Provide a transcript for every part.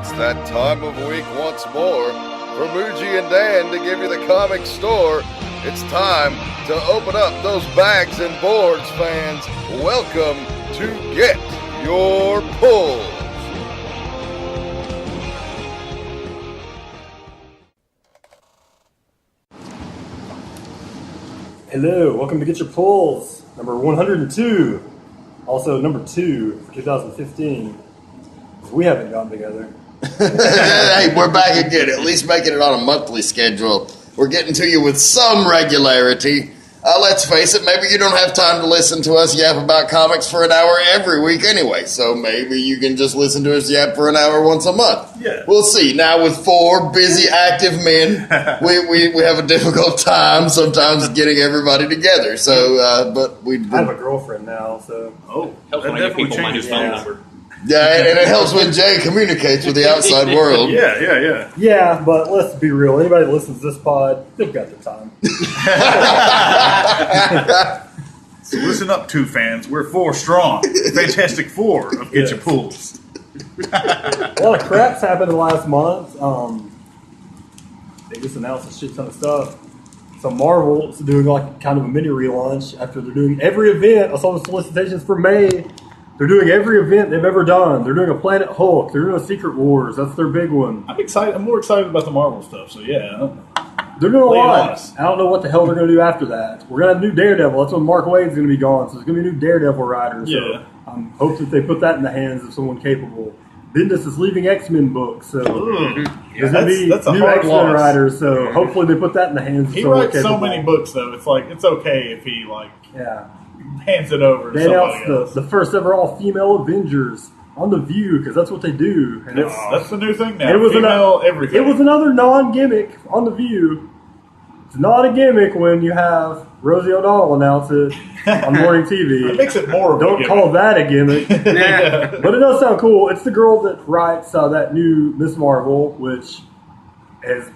It's that time of week once more for Muji and Dan to give you the comic store. It's time to open up those bags and boards, fans. Welcome to Get Your Pulls. Hello, welcome to Get Your Pulls, number 102. Also number 2 for 2015. We haven't gotten together. Hey, we're back again, at least making it on a monthly schedule. We're getting to you with some regularity. Let's face it, maybe you don't have time to listen to us yap about comics for an hour every week anyway, so maybe you can just listen to us yap for an hour once a month. Yeah. We'll see. Now, with 4 busy, active men, we have a difficult time sometimes getting everybody together. So, but we I have a girlfriend now, so. Oh, Helps that when I give definitely people my new changes phone things. number. Yeah, and it helps when Jay communicates with the outside world. Yeah. Yeah, but let's be real. Anybody that listens to this pod, they've got the time. So listen up, 2 fans. We're 4 strong. Fantastic 4 of Get Your Pulls. A lot of crap's happened in the last month. They just announced a shit ton of stuff. So Marvel is doing like kind of a mini relaunch after they're doing every event. I saw the solicitations for May. They're doing every event they've ever done. They're doing a Planet Hulk. They're doing a Secret Wars. That's their big one. I'm excited. I'm more excited about the Marvel stuff. So yeah, They're doing a Lay it on lot. us. I don't know what the hell they're going to do after that. We're going to have a new Daredevil. That's when Mark Waid's going to be gone. So there's going to be a new Daredevil writer. So Yeah. I'm hoping that they put that in the hands of someone capable. Bendis is leaving X-Men books. So there's going to be that's a new hard X-Men loss. writers. So hopefully they put that in the hands of he someone writes capable. so many books though. It's like it's okay if he like Yeah. hands it over to They somebody announced else. the first ever all-female Avengers on The View because that's what they do. And That's the new thing now. it was Female everything. It was another non-gimmick on The View. It's not a gimmick when you have Rosie O'Donnell announce it on morning It TV. makes it more of a Don't gimmick. call that a gimmick. Yeah. But it does sound cool. It's the girl that writes that new Miss Marvel, which is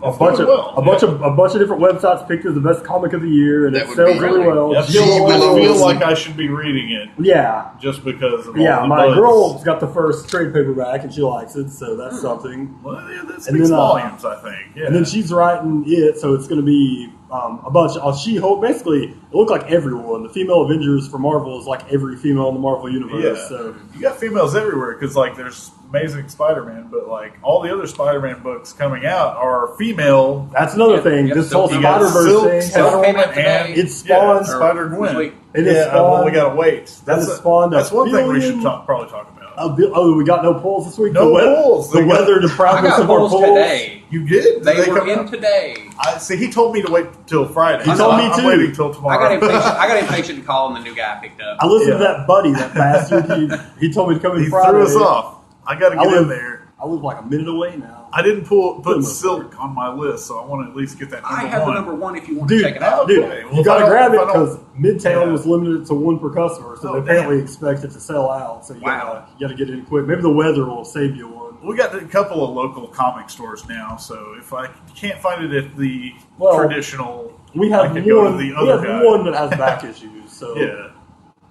a bunch of different websites picked as the best comic of the year, and That it would sells be really well. I Jill feel Willows. like I should be reading it Yeah. just because of Yeah, all the my buzz. girl's got the first trade paperback and she likes it, so that's something. Well, yeah, that And speaks then, volumes, I think. Yeah. And then she's writing it, so it's going to be a bunch of She-Hulk. Basically, it looked like everyone. The female Avengers for Marvel is like every female in the Marvel universe. Yeah. So You got females everywhere because, like, there's Amazing Spider-Man, but, like, all the other Spider-Man books coming out are female. that's another thing. Yep, This so whole You got Spider-Verse thing. Silk came out Woman, today. and It spawned- Spider-Gwen. Sweet. It Yeah, has spawned- well, we gotta wait. That has spawned a That's one thing we billion- should probably talk about. we got no polls this week. No polls. The They got- weather I deprived us got of our polls polls. today. You did? They Did were come in out? today. I see. He told me to wait till Friday. He told me I'm too. waiting till I tomorrow. got impatient to call, and the new guy picked up. I listened to Yeah. that buddy, that bastard. He told me to come in He Friday. threw us off. I got to I get live- in there. I live like a minute away now. I didn't put Good. Silk on my list, so I want to at least get that number I have one. the number 1 if you want Dude, to check it out. dude, Okay, well, you if gotta I don't- grab it if I don't- because Midtown Yeah. was limited to 1 per customer, so Oh, they apparently damn. expect it to sell out. So you Wow. gotta get in quick. Maybe the weather will save you one. We got a couple of local comic stores now, so if I can't find it at the Well, traditional, We I have could go to one. the We other have guy. one that has back issues. So Yeah,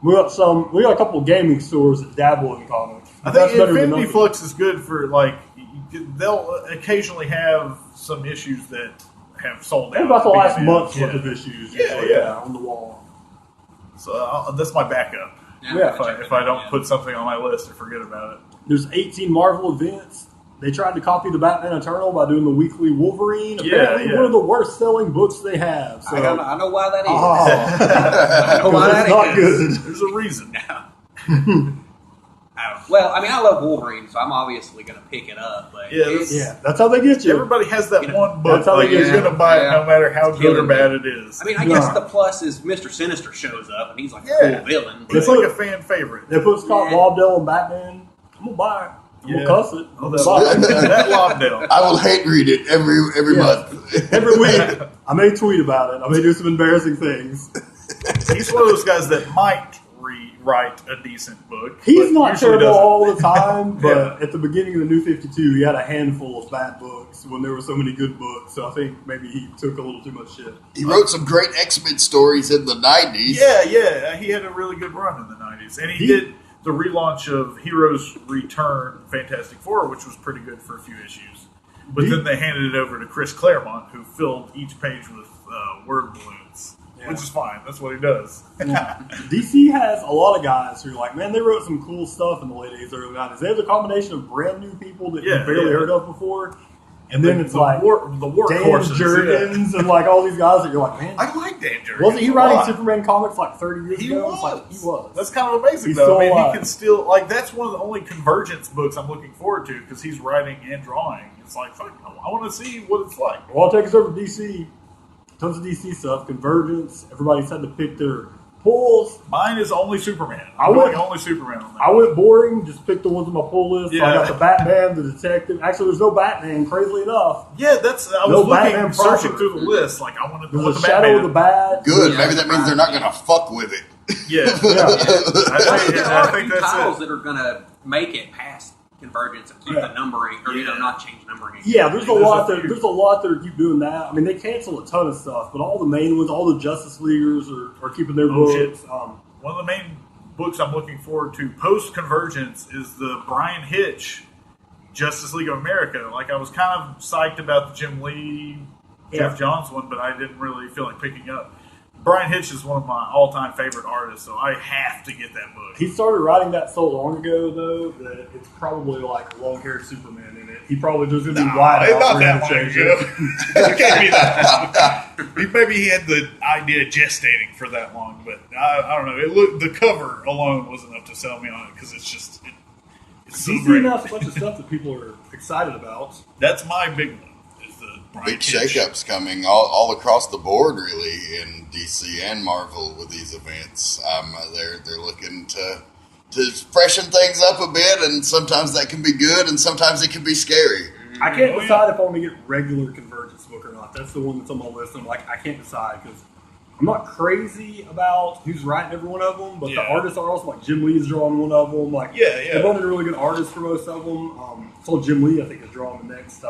we got some. We got a couple of gaming stores that dabble in comics. I That's think better than Infinity nothing. Flux is good for like they'll occasionally have some issues that have sold What out. about the last Yeah. month's Yeah. worth of issues? Yeah, usually, yeah. on the wall. So that's my backup. Yeah, If I don't put something on my list or forget about it. There's 18 Marvel events. They tried to copy the Batman Eternal by doing the weekly Wolverine. Apparently, yeah. one of the worst-selling books they have. So, I know why that is. oh, I know why that it's not is. good. There's a reason. Well, I mean, I love Wolverine, so I'm obviously going to pick it up. But Yeah, it's, Yeah, that's how they get you. Everybody has that You know, one book. that's how they Like, get you're you. going to buy it Yeah. no matter how good or Killing me. bad it is. I mean, I Yeah. guess the plus is Mr. Sinister shows up, and he's like Yeah. a cool villain. It's They like put- a fan favorite. They put Scott Yeah. Lobdell and Batman. I'm gonna buy it. I'm Yeah. gonna cuss it. Oh, I'm that, gonna buy it. that Lobdell. I will hate read it every Yeah. month. Every week, I may tweet about it. I may do some embarrassing things. He's one of those guys that might rewrite a decent book. He's but not usually terrible doesn't. all the time, but Yeah. at the beginning of the New 52, he had a handful of bad books when there were so many good books. So I think maybe he took a little too much shit. He wrote some great X-Men stories in the 90s. Yeah, he had a really good run in the 90s. And he He- did the relaunch of Heroes Return Fantastic Four, which was pretty good for a few issues. But then they handed it over to Chris Claremont, who filled each page with word balloons, which is fine. That's what he does. DC has a lot of guys who are like, man, they wrote some cool stuff in the late 80s, early 90s. They have a combination of brand new people that you barely heard of before. And then it's like Dan Jurgens and like all these guys that you're like, man. I like Dan Jurgens. Wasn't he writing Superman comics like 30 years ago? Was. He was. That's kind of amazing, though. He can still, like, that's one of the only Convergence books I'm looking forward to because he's writing and drawing. It's like, fuck, I want to see what it's like. Well, I'll take us over to DC. Tons of DC stuff. Convergence. Everybody's had to pick their pulls. Mine is only Superman. Only Superman on that. I went boring, just picked the ones on my pull list. Yeah. So I got the Batman, the Detective. Actually, there's no Batman, crazily enough. Yeah, I was searching through the list. Like, I wanted to look at the Shadow of the Bat. Good. Maybe that means they're not going to fuck with it. Yeah. There are a few titles that are going to make it past Convergence and keep the numbering, or not change numbering. Yeah, there's a lot that keep doing that. I mean, they cancel a ton of stuff, but all the main ones, all the Justice Leaguers are keeping their books. One of the main books I'm looking forward to post Convergence is the Brian Hitch Justice League of America. Like, I was kind of psyched about the Jim Lee, Jeff Johns one, but I didn't really feel like picking up. Brian Hitch is one of my all-time favorite artists, so I have to get that book. He started writing that so long ago, though, that it's probably like long-haired Superman in it. He probably just going to be wide out. Not that long ago. It can't be that long. Maybe he had the idea gestating for that long, but I don't know. The cover alone was enough to sell me on it because it's just it's so great. Announced a bunch of stuff that people are excited about. That's my big one. Big shakeups coming all across the board, really, in DC and Marvel with these events. They're looking to freshen things up a bit, and sometimes that can be good, and sometimes it can be scary. I can't decide if I want to get regular Convergence book or not. That's the one that's on my list. I'm like, I can't decide because I'm not crazy about who's writing every one of them, but the artists are also like Jim Lee's drawing one of them. Like, they've only been really good artists for most of them. So Jim Lee, I think, is drawing the next.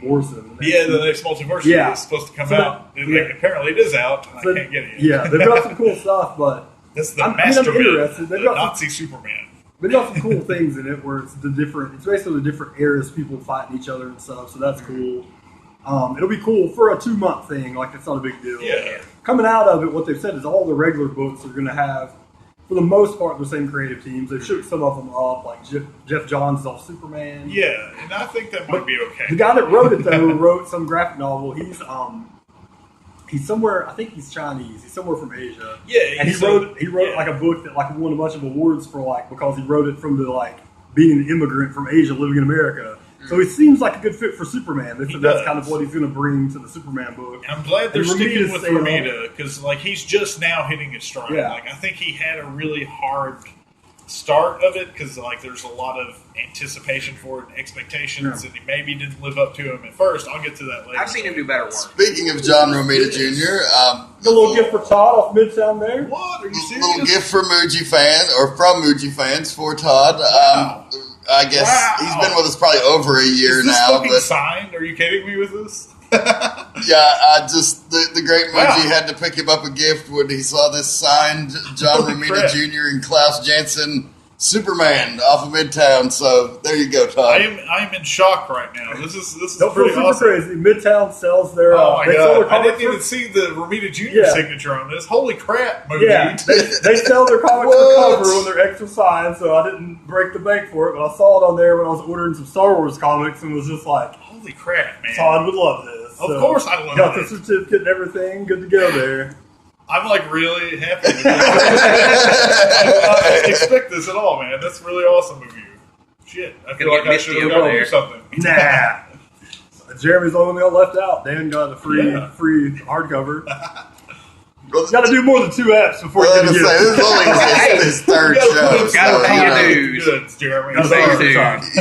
Morrison. The next Multiverse is supposed to come out. Apparently it is out, and I can't get it yet. Yeah, they've got some cool stuff, but that's the masterpiece, the Nazi Superman. They've got some cool things in it where it's basically the different eras, people fighting each other and stuff, so that's cool. It'll be cool for a 2-month thing, like it's not a big deal. Yeah. Coming out of it, what they've said is all the regular books are going to have, for the most part, the same creative teams. They've shook some of them up, like Jeff Johns is off Superman. Yeah, and I think that might be okay. The guy that wrote it, though, wrote some graphic novel. He's somewhere. I think he's Chinese. He's somewhere from Asia. Yeah, and he wrote like a book that like won a bunch of awards for because he wrote it from being an immigrant from Asia living in America. So he seems like a good fit for Superman. That's kind of what he's going to bring to the Superman book. I'm glad they're sticking with Romita because he's just now hitting his stride. Yeah. I think he had a really hard start of it because there's a lot of anticipation for it and expectations, and he maybe didn't live up to them at first. I'll get to that later. I've seen him do better work. Speaking of John Romita Jr., a little gift for Todd off Midtown there. What? Are you serious? A little gift for Muji fans, or from Muji fans for Todd. Wow. I guess he's been with us probably over a year Is this now. Fucking signed? Are you kidding me with this? The great Muji had to pick him up a gift when he saw this signed John Romita Jr. and Klaus Janson Superman off of Midtown. So there you go, Todd. I am in shock right now. This is Don't pretty feel awesome. crazy. Midtown sells their. Oh my they god! sell their I didn't comics even see the Romita Jr. signature on this. Holy crap, Muji! Yeah, they sell their comics for cover when they're extra signed, so I didn't break the bank for it, but I saw it on there when I was ordering some Star Wars comics and was just like, holy crap, man! Todd would love this. Of course I love it. Got the certificate and everything, good to go there. I'm really happy with this. I didn't expect this at all, man. That's really awesome of you. Shit, I feel like I should have gone or something. Nah. Jeremy's the only one left out. Dan got a free hardcover. Got to do more than 2 apps before you get this is only his third show. Gotta pay your dues. Good, Jeremy. He's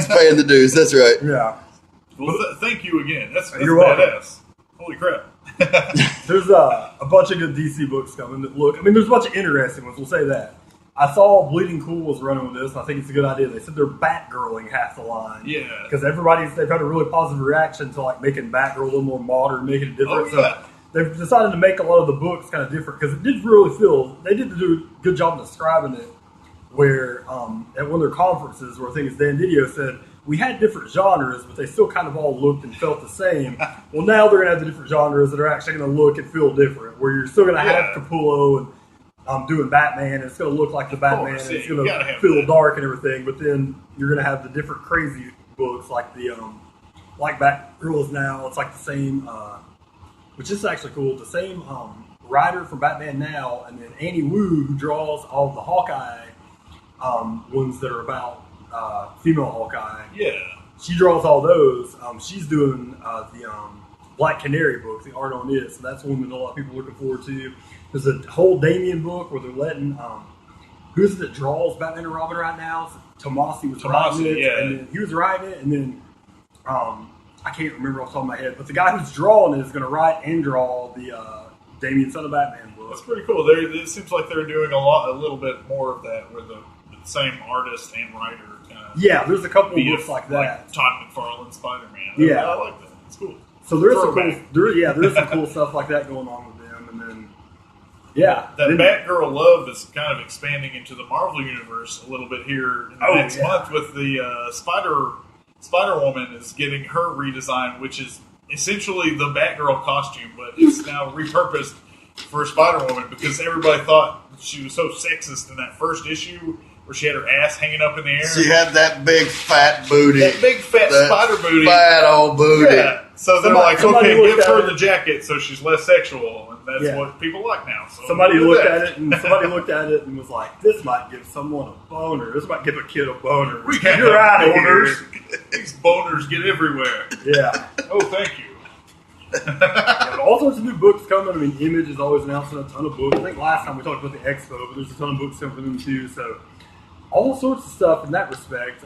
paying the dues. That's right. Yeah. Well, thank you again. That's You're welcome. badass. Holy crap. There's a bunch of good DC books coming that look. I mean, there's a bunch of interesting ones. We'll say that. I saw Bleeding Cool was running with this, and I think it's a good idea. They said they're Batgirling half the line. Yeah. Because they've had a really positive reaction to making Batgirl a little more modern, making it different. Oh, yeah. So they've decided to make a lot of the books kind of different because it did really feel they did do a good job describing it. where at one of their conferences, where I think it's Dan Didio said, we had different genres, but they still kind of all looked and felt the same. Well, now they're going to have the different genres that are actually going to look and feel different, where you're still going to have Capullo and doing Batman, and it's going to look like the Batman, and it's going to feel dark and everything, but then you're going to have the different crazy books, like the like Batgirl is now, it's like the same, which is actually cool, the same writer for Batman Now, and then Annie Wu, who draws all the Hawkeye ones that are about female Hawkeye. Yeah. She draws all those. She's doing the Black Canary book, the art on it. So that's one that a lot of people are looking forward to. There's a whole Damian book where they're letting who's it that draws Batman and Robin right now? Tomasi was writing it, and then he was writing it, and then I can't remember off the top of my head, but the guy who's drawing it is going to write and draw the Damian Son of Batman book. That's pretty cool. It seems like they're doing a little bit more of that, where the same artist and writer kind of there's a couple of books like that. Like Todd McFarlane's Spider-Man. Yeah, I like that. It's cool. So there is some cool stuff like that going on with them, and then that Batgirl love is kind of expanding into the Marvel universe a little bit here in the next month with the Spider-Woman is getting her redesign, which is essentially the Batgirl costume, but it's now repurposed for Spider-Woman because everybody thought she was so sexist in that first issue where she had her ass hanging up in the air. She had that big fat booty. That big fat spider booty. Fat old booty. Yeah. So they're like, okay, give her the jacket so she's less sexual. And that's what people like now. So somebody looked at it and was like, this might give someone a boner. This might give a kid a boner. You're out of here. These boners get everywhere. Yeah. Oh, thank you. All sorts of new books coming. I mean, Image is always announcing a ton of books. I think last time we talked about the Expo, but there's a ton of books coming from them too. So all sorts of stuff in that respect.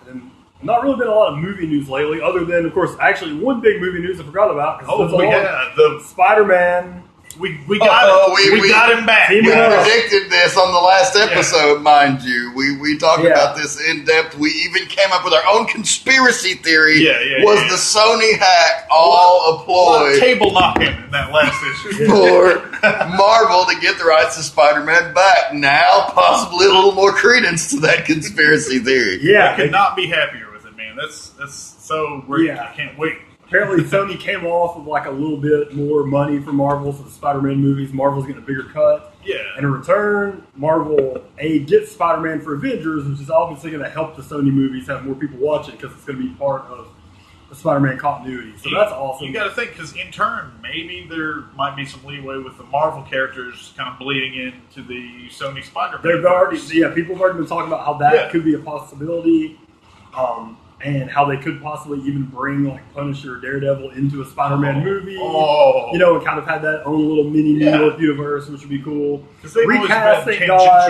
And not really been a lot of movie news lately, other than, of course, actually one big movie news I forgot about. The Spider-Man. We got him back. We predicted this on the last episode, mind you. We talked about this in depth. We even came up with our own conspiracy theory. Was the Sony hack all a ploy? Table knocking in that last issue for Marvel to get the rights to Spider-Man back. Now, possibly a little more credence to that conspiracy theory. I could not be happier with it, man. That's so great. I can't wait. Apparently, Sony came off with like a little bit more money for Marvel for the Spider-Man movies. Marvel's getting a bigger cut. And in return, Marvel gets Spider-Man for Avengers, which is obviously going to help the Sony movies have more people watch it because it's going to be part of the Spider-Man continuity. So that's awesome. You got to think, because in turn, maybe there might be some leeway with the Marvel characters kind of bleeding into the Sony Spider-Man. People have already been talking about how that could be a possibility. And how they could possibly even bring like Punisher or Daredevil into a Spider-Man movie. And kind of have that own little mini New York universe, which would be cool. Recast, thank God.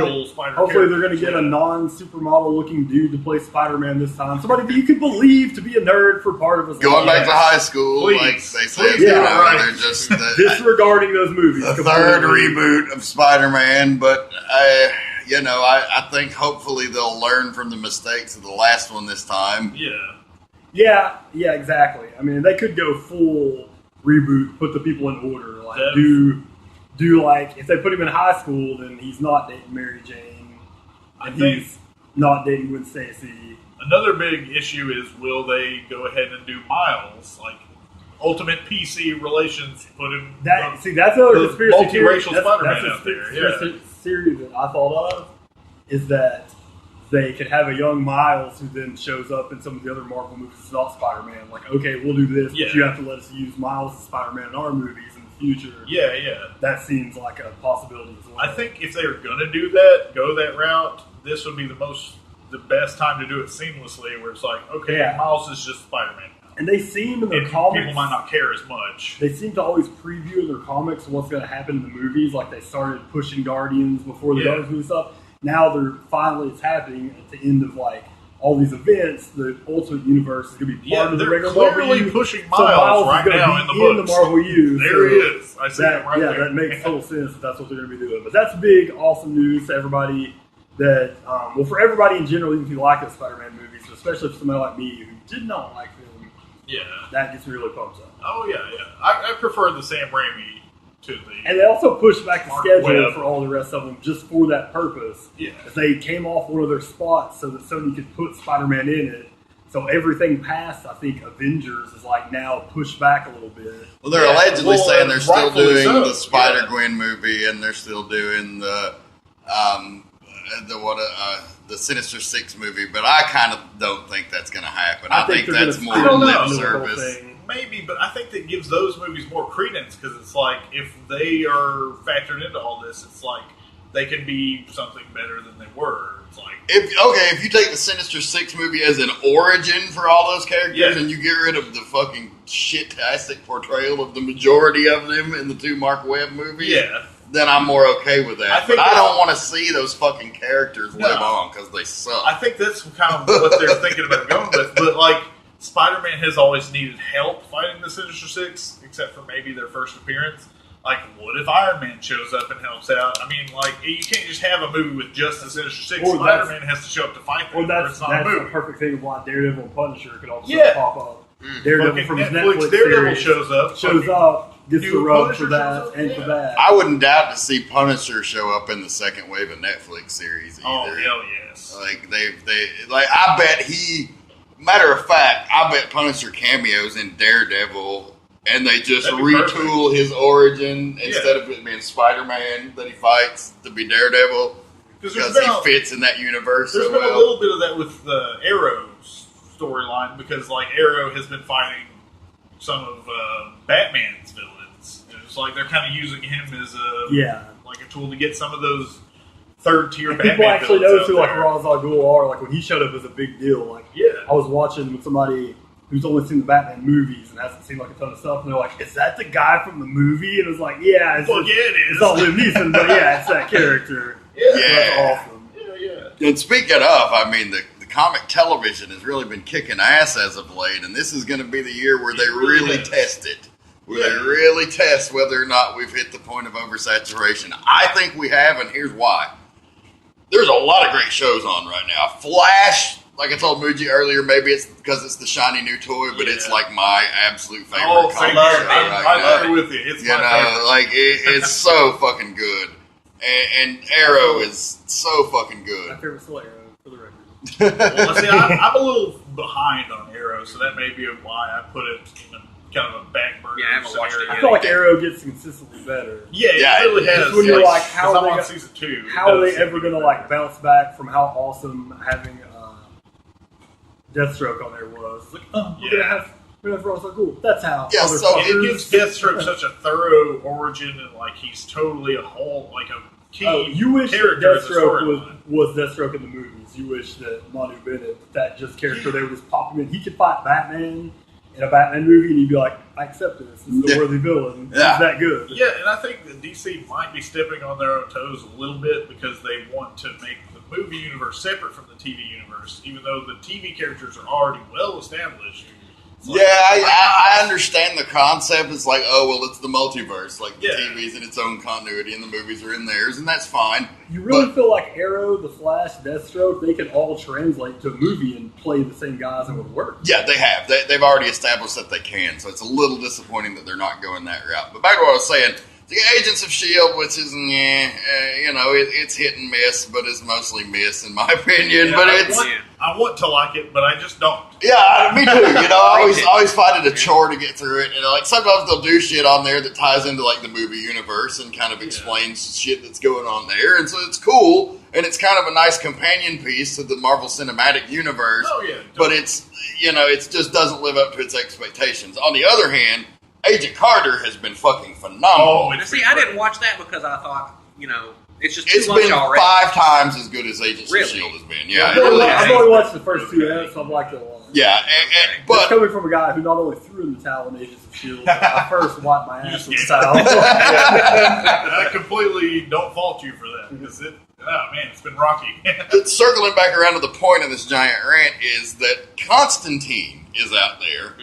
Hopefully they're going to get a non-supermodel looking dude to play Spider-Man this time. Somebody that you could believe to be a nerd for part of his life. Going back to high school, like they said. They're just disregarding those movies. The third reboot of Spider-Man, but I think hopefully they'll learn from the mistakes of the last one this time. Yeah, exactly. I mean, they could go full reboot, put the people in order, like do like if they put him in high school, then he's not dating Mary Jane, and he's not dating Gwen Stacy. Another big issue is will they go ahead and do Miles like ultimate PC relations? Put him that's another conspiracy multiracial Spider-Man out there. Theory that I thought of is that they could have a young Miles who then shows up in some of the other Marvel movies. It's not Spider-Man. Like, okay, we'll do this, but you have to let us use Miles as Spider-Man in our movies in the future. That seems like a possibility as well. I think if they're going to do that, go that route, this would be the best time to do it seamlessly, where it's like, okay, Miles is just Spider-Man. And they seem in their comics... People might not care as much. They seem to always preview in their comics what's going to happen in the movies. Like, they started pushing Guardians before the Guardians movie stuff. Now it's happening at the end of, like, all these events. The Ultimate Universe is going to be part of the regular Marvel. They're clearly pushing Miles right now in the books. The Marvel U. There he is. I see him right there. Yeah, that makes total sense that that's what they're going to be doing. But that's big, awesome news to everybody that... for everybody in general, even if you like the Spider-Man movies, but especially for somebody like me who did not like them, that gets me really pumped up. Oh, yeah. I prefer the Sam Raimi to the. And they also pushed back the Mark schedule Webb. for all the rest of them just for that purpose. Yeah. They came off one of their spots so that Sony could put Spider-Man in it. So everything past, I think, Avengers is like now pushed back a little bit. Well, they're allegedly saying they're still rightfully doing so. the Spider-Gwen movie, and they're still doing the Sinister Six movie. But I kind of don't think that's going to happen. I think they're that's gonna more I don't know. lip the whole service. thing. Maybe, but I think that gives those movies more credence because it's like if they are factored into all this, it's like they can be something better than they were. It's like If you take the Sinister Six movie as an origin for all those characters, Yeah. and you get rid of the fucking shit-tastic portrayal of the majority of them in the two Mark Webb movies, yeah, then I'm more okay with that. I think But I that's- don't want to see those fucking characters No. live on because they suck. I think that's kind of what they're thinking about going with. But like Spider-Man has always needed help fighting the Sinister Six, except for maybe their first appearance. Like, what if Iron Man shows up and helps out? I mean, like, you can't just have a movie with just the Sinister Six. Or that's- Spider-Man has to show up to fight them. Well, or that's it's not a the movie. perfect thing of why Daredevil and Punisher could also Yeah. pop up. Daredevil Fucking from his Netflix Netflix Daredevil series shows up. gets New the rub Punisher for that shows up, and for yeah. that. I wouldn't doubt to see Punisher show up in the second wave of Netflix series Oh, either. hell yes. Like I bet he. Matter of fact, I bet Punisher cameos in Daredevil, and they just That'd be retool his origin instead of it being Spider-Man that he fights to be Daredevil Because because there's he been, fits in that universe there's so been a well. little bit of that with the Arrow's storyline because, like, Arrow has been fighting some of Batman's villains. And it's like they're kind of using him as a tool to get some of those third-tier Batman People actually villains know out who like there. Ra's al Ghul are. Like when he showed up, it was a big deal. Like Yeah. I was watching with somebody who's only seen the Batman movies and hasn't seen like a ton of stuff, and they're like, "Is that the guy from the movie?" And it was like, "Yeah, it's, Well, yeah, it is. it's not Liam Neeson, but yeah, it's that character." Yeah. Yeah. That's awesome. Yeah. And speaking of, I mean, the comic television has really been kicking ass as of late, and this is going to be the year where they really really has. test it. Where Yeah. they really test whether or not we've hit the point of oversaturation. I think we have, and here's why. There's a lot of great shows on right now. Flash, like I told Muji earlier, maybe it's because it's the shiny new toy, but it's Yeah. like my absolute favorite Oh, comic same love show it, here. man. right I now. agree with you. It's You my know, favorite. like it's so fucking good, and Arrow is so fucking My good. favorite still Arrow, for the record. Well, see, I'm a little behind on Arrow, so that may be why I put it in a kind of a back burner Yeah, I haven't watched it scenario. I feel like Arrow gets consistently better. Yeah, Yeah, it really it's has. when you're like, Because how I'm they on got- season 2. It How are does they ever seem going to better. like bounce back from how awesome having Deathstroke on there was? Like, oh, we're Yeah. gonna have Ra's al Ghul. That's how. Yeah, so It gives Deathstroke such a thorough origin, and like he's totally a whole, like a key Oh, you wish that character in the Deathstroke storyline. was Deathstroke in the movies. You wish that Manu Bennett, that just character, they would just pop him in. He could fight Batman in a Batman movie, and he'd be like, I accept this. This is Yeah. a worthy villain. Yeah. He's that good. Yeah, and I think that DC might be stepping on their own toes a little bit because they want to make the movie universe separate from the TV universe, even though the TV characters are already well established. It's like, Yeah, I understand the concept. It's like, oh, well, it's the multiverse. Like, the Yeah. TV's in its own continuity and the movies are in theirs, and that's fine. You really But- feel like Arrow, The Flash, Deathstroke, they can all translate to a movie and play the same guys and it would work. Yeah, they have. They've already established that they can, so it's a little disappointing that they're not going that route. But back to what I was saying, the Agents of S.H.I.E.L.D., which is, it's hit and miss, but it's mostly miss, in my opinion. Yeah, but I want to like it, but I just don't. Yeah, me too. I always find it a chore to get through it. Like sometimes they'll do shit on there that ties into like the movie universe and kind of explains shit that's going on there, and so it's cool and it's kind of a nice companion piece to the Marvel Cinematic Universe. Oh, yeah. But it just doesn't live up to its expectations. On the other hand, Agent Carter has been fucking phenomenal. Oh, Now, see, I didn't watch that because I thought, it's just It's too much been already. 5 times as good as Agents Really? of S.H.I.E.L.D. has been. Yeah, I've it only, really I've has. only watched the first 2 minutes, so I'm like, Yeah, But but coming from a guy who not only threw in the towel in Agents of S.H.I.E.L.D., I first wiped my ass with the towel. I completely don't fault you for that because it's been rocky. circling back around to the point of this giant rant is that Constantine is out there,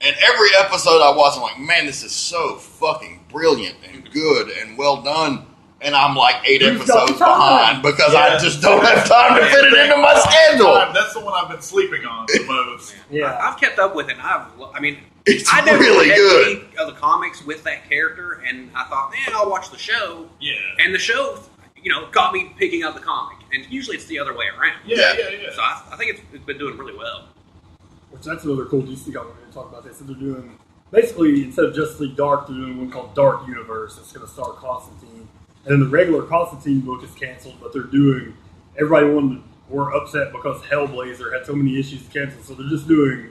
and every episode I watch, I'm like, man, this is so fucking brilliant and good and well done. and I'm like 8 Who's got episodes the time? behind because I just don't have time to fit it into my schedule. That's the one I've been sleeping on the most. Yeah. I've kept up with it. I mean, It's I never really read good. any of the comics with that character, and I thought, I'll watch the show. Yeah. And the show, got me picking up the comic. And usually it's the other way around. Yeah. So I think it's been doing really well. Which that's another cool DC comic we're going to talk about. They said they're doing, basically, instead of Justice League Dark, they're doing one called Dark Universe. It's going to star Constantine. And then the regular Constantine book is canceled, but they're doing, everybody were upset because Hellblazer had so many issues canceled, so they're just doing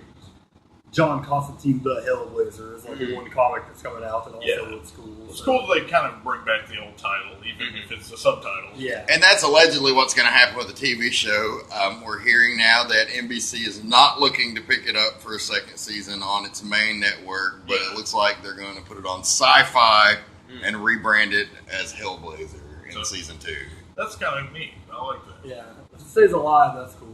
John Constantine the Hellblazer is like the one comic that's coming out that also looks cool. It's cool that they kind of bring back the old title, even if it's a subtitle. Yeah. And that's allegedly what's going to happen with the TV show. We're hearing now that NBC is not looking to pick it up for a second season on its main network, but it looks like they're going to put it on Sci-Fi and rebrand it as Hellblazer in season 2. That's kind of neat. I like that. Yeah. If it stays alive, that's cool.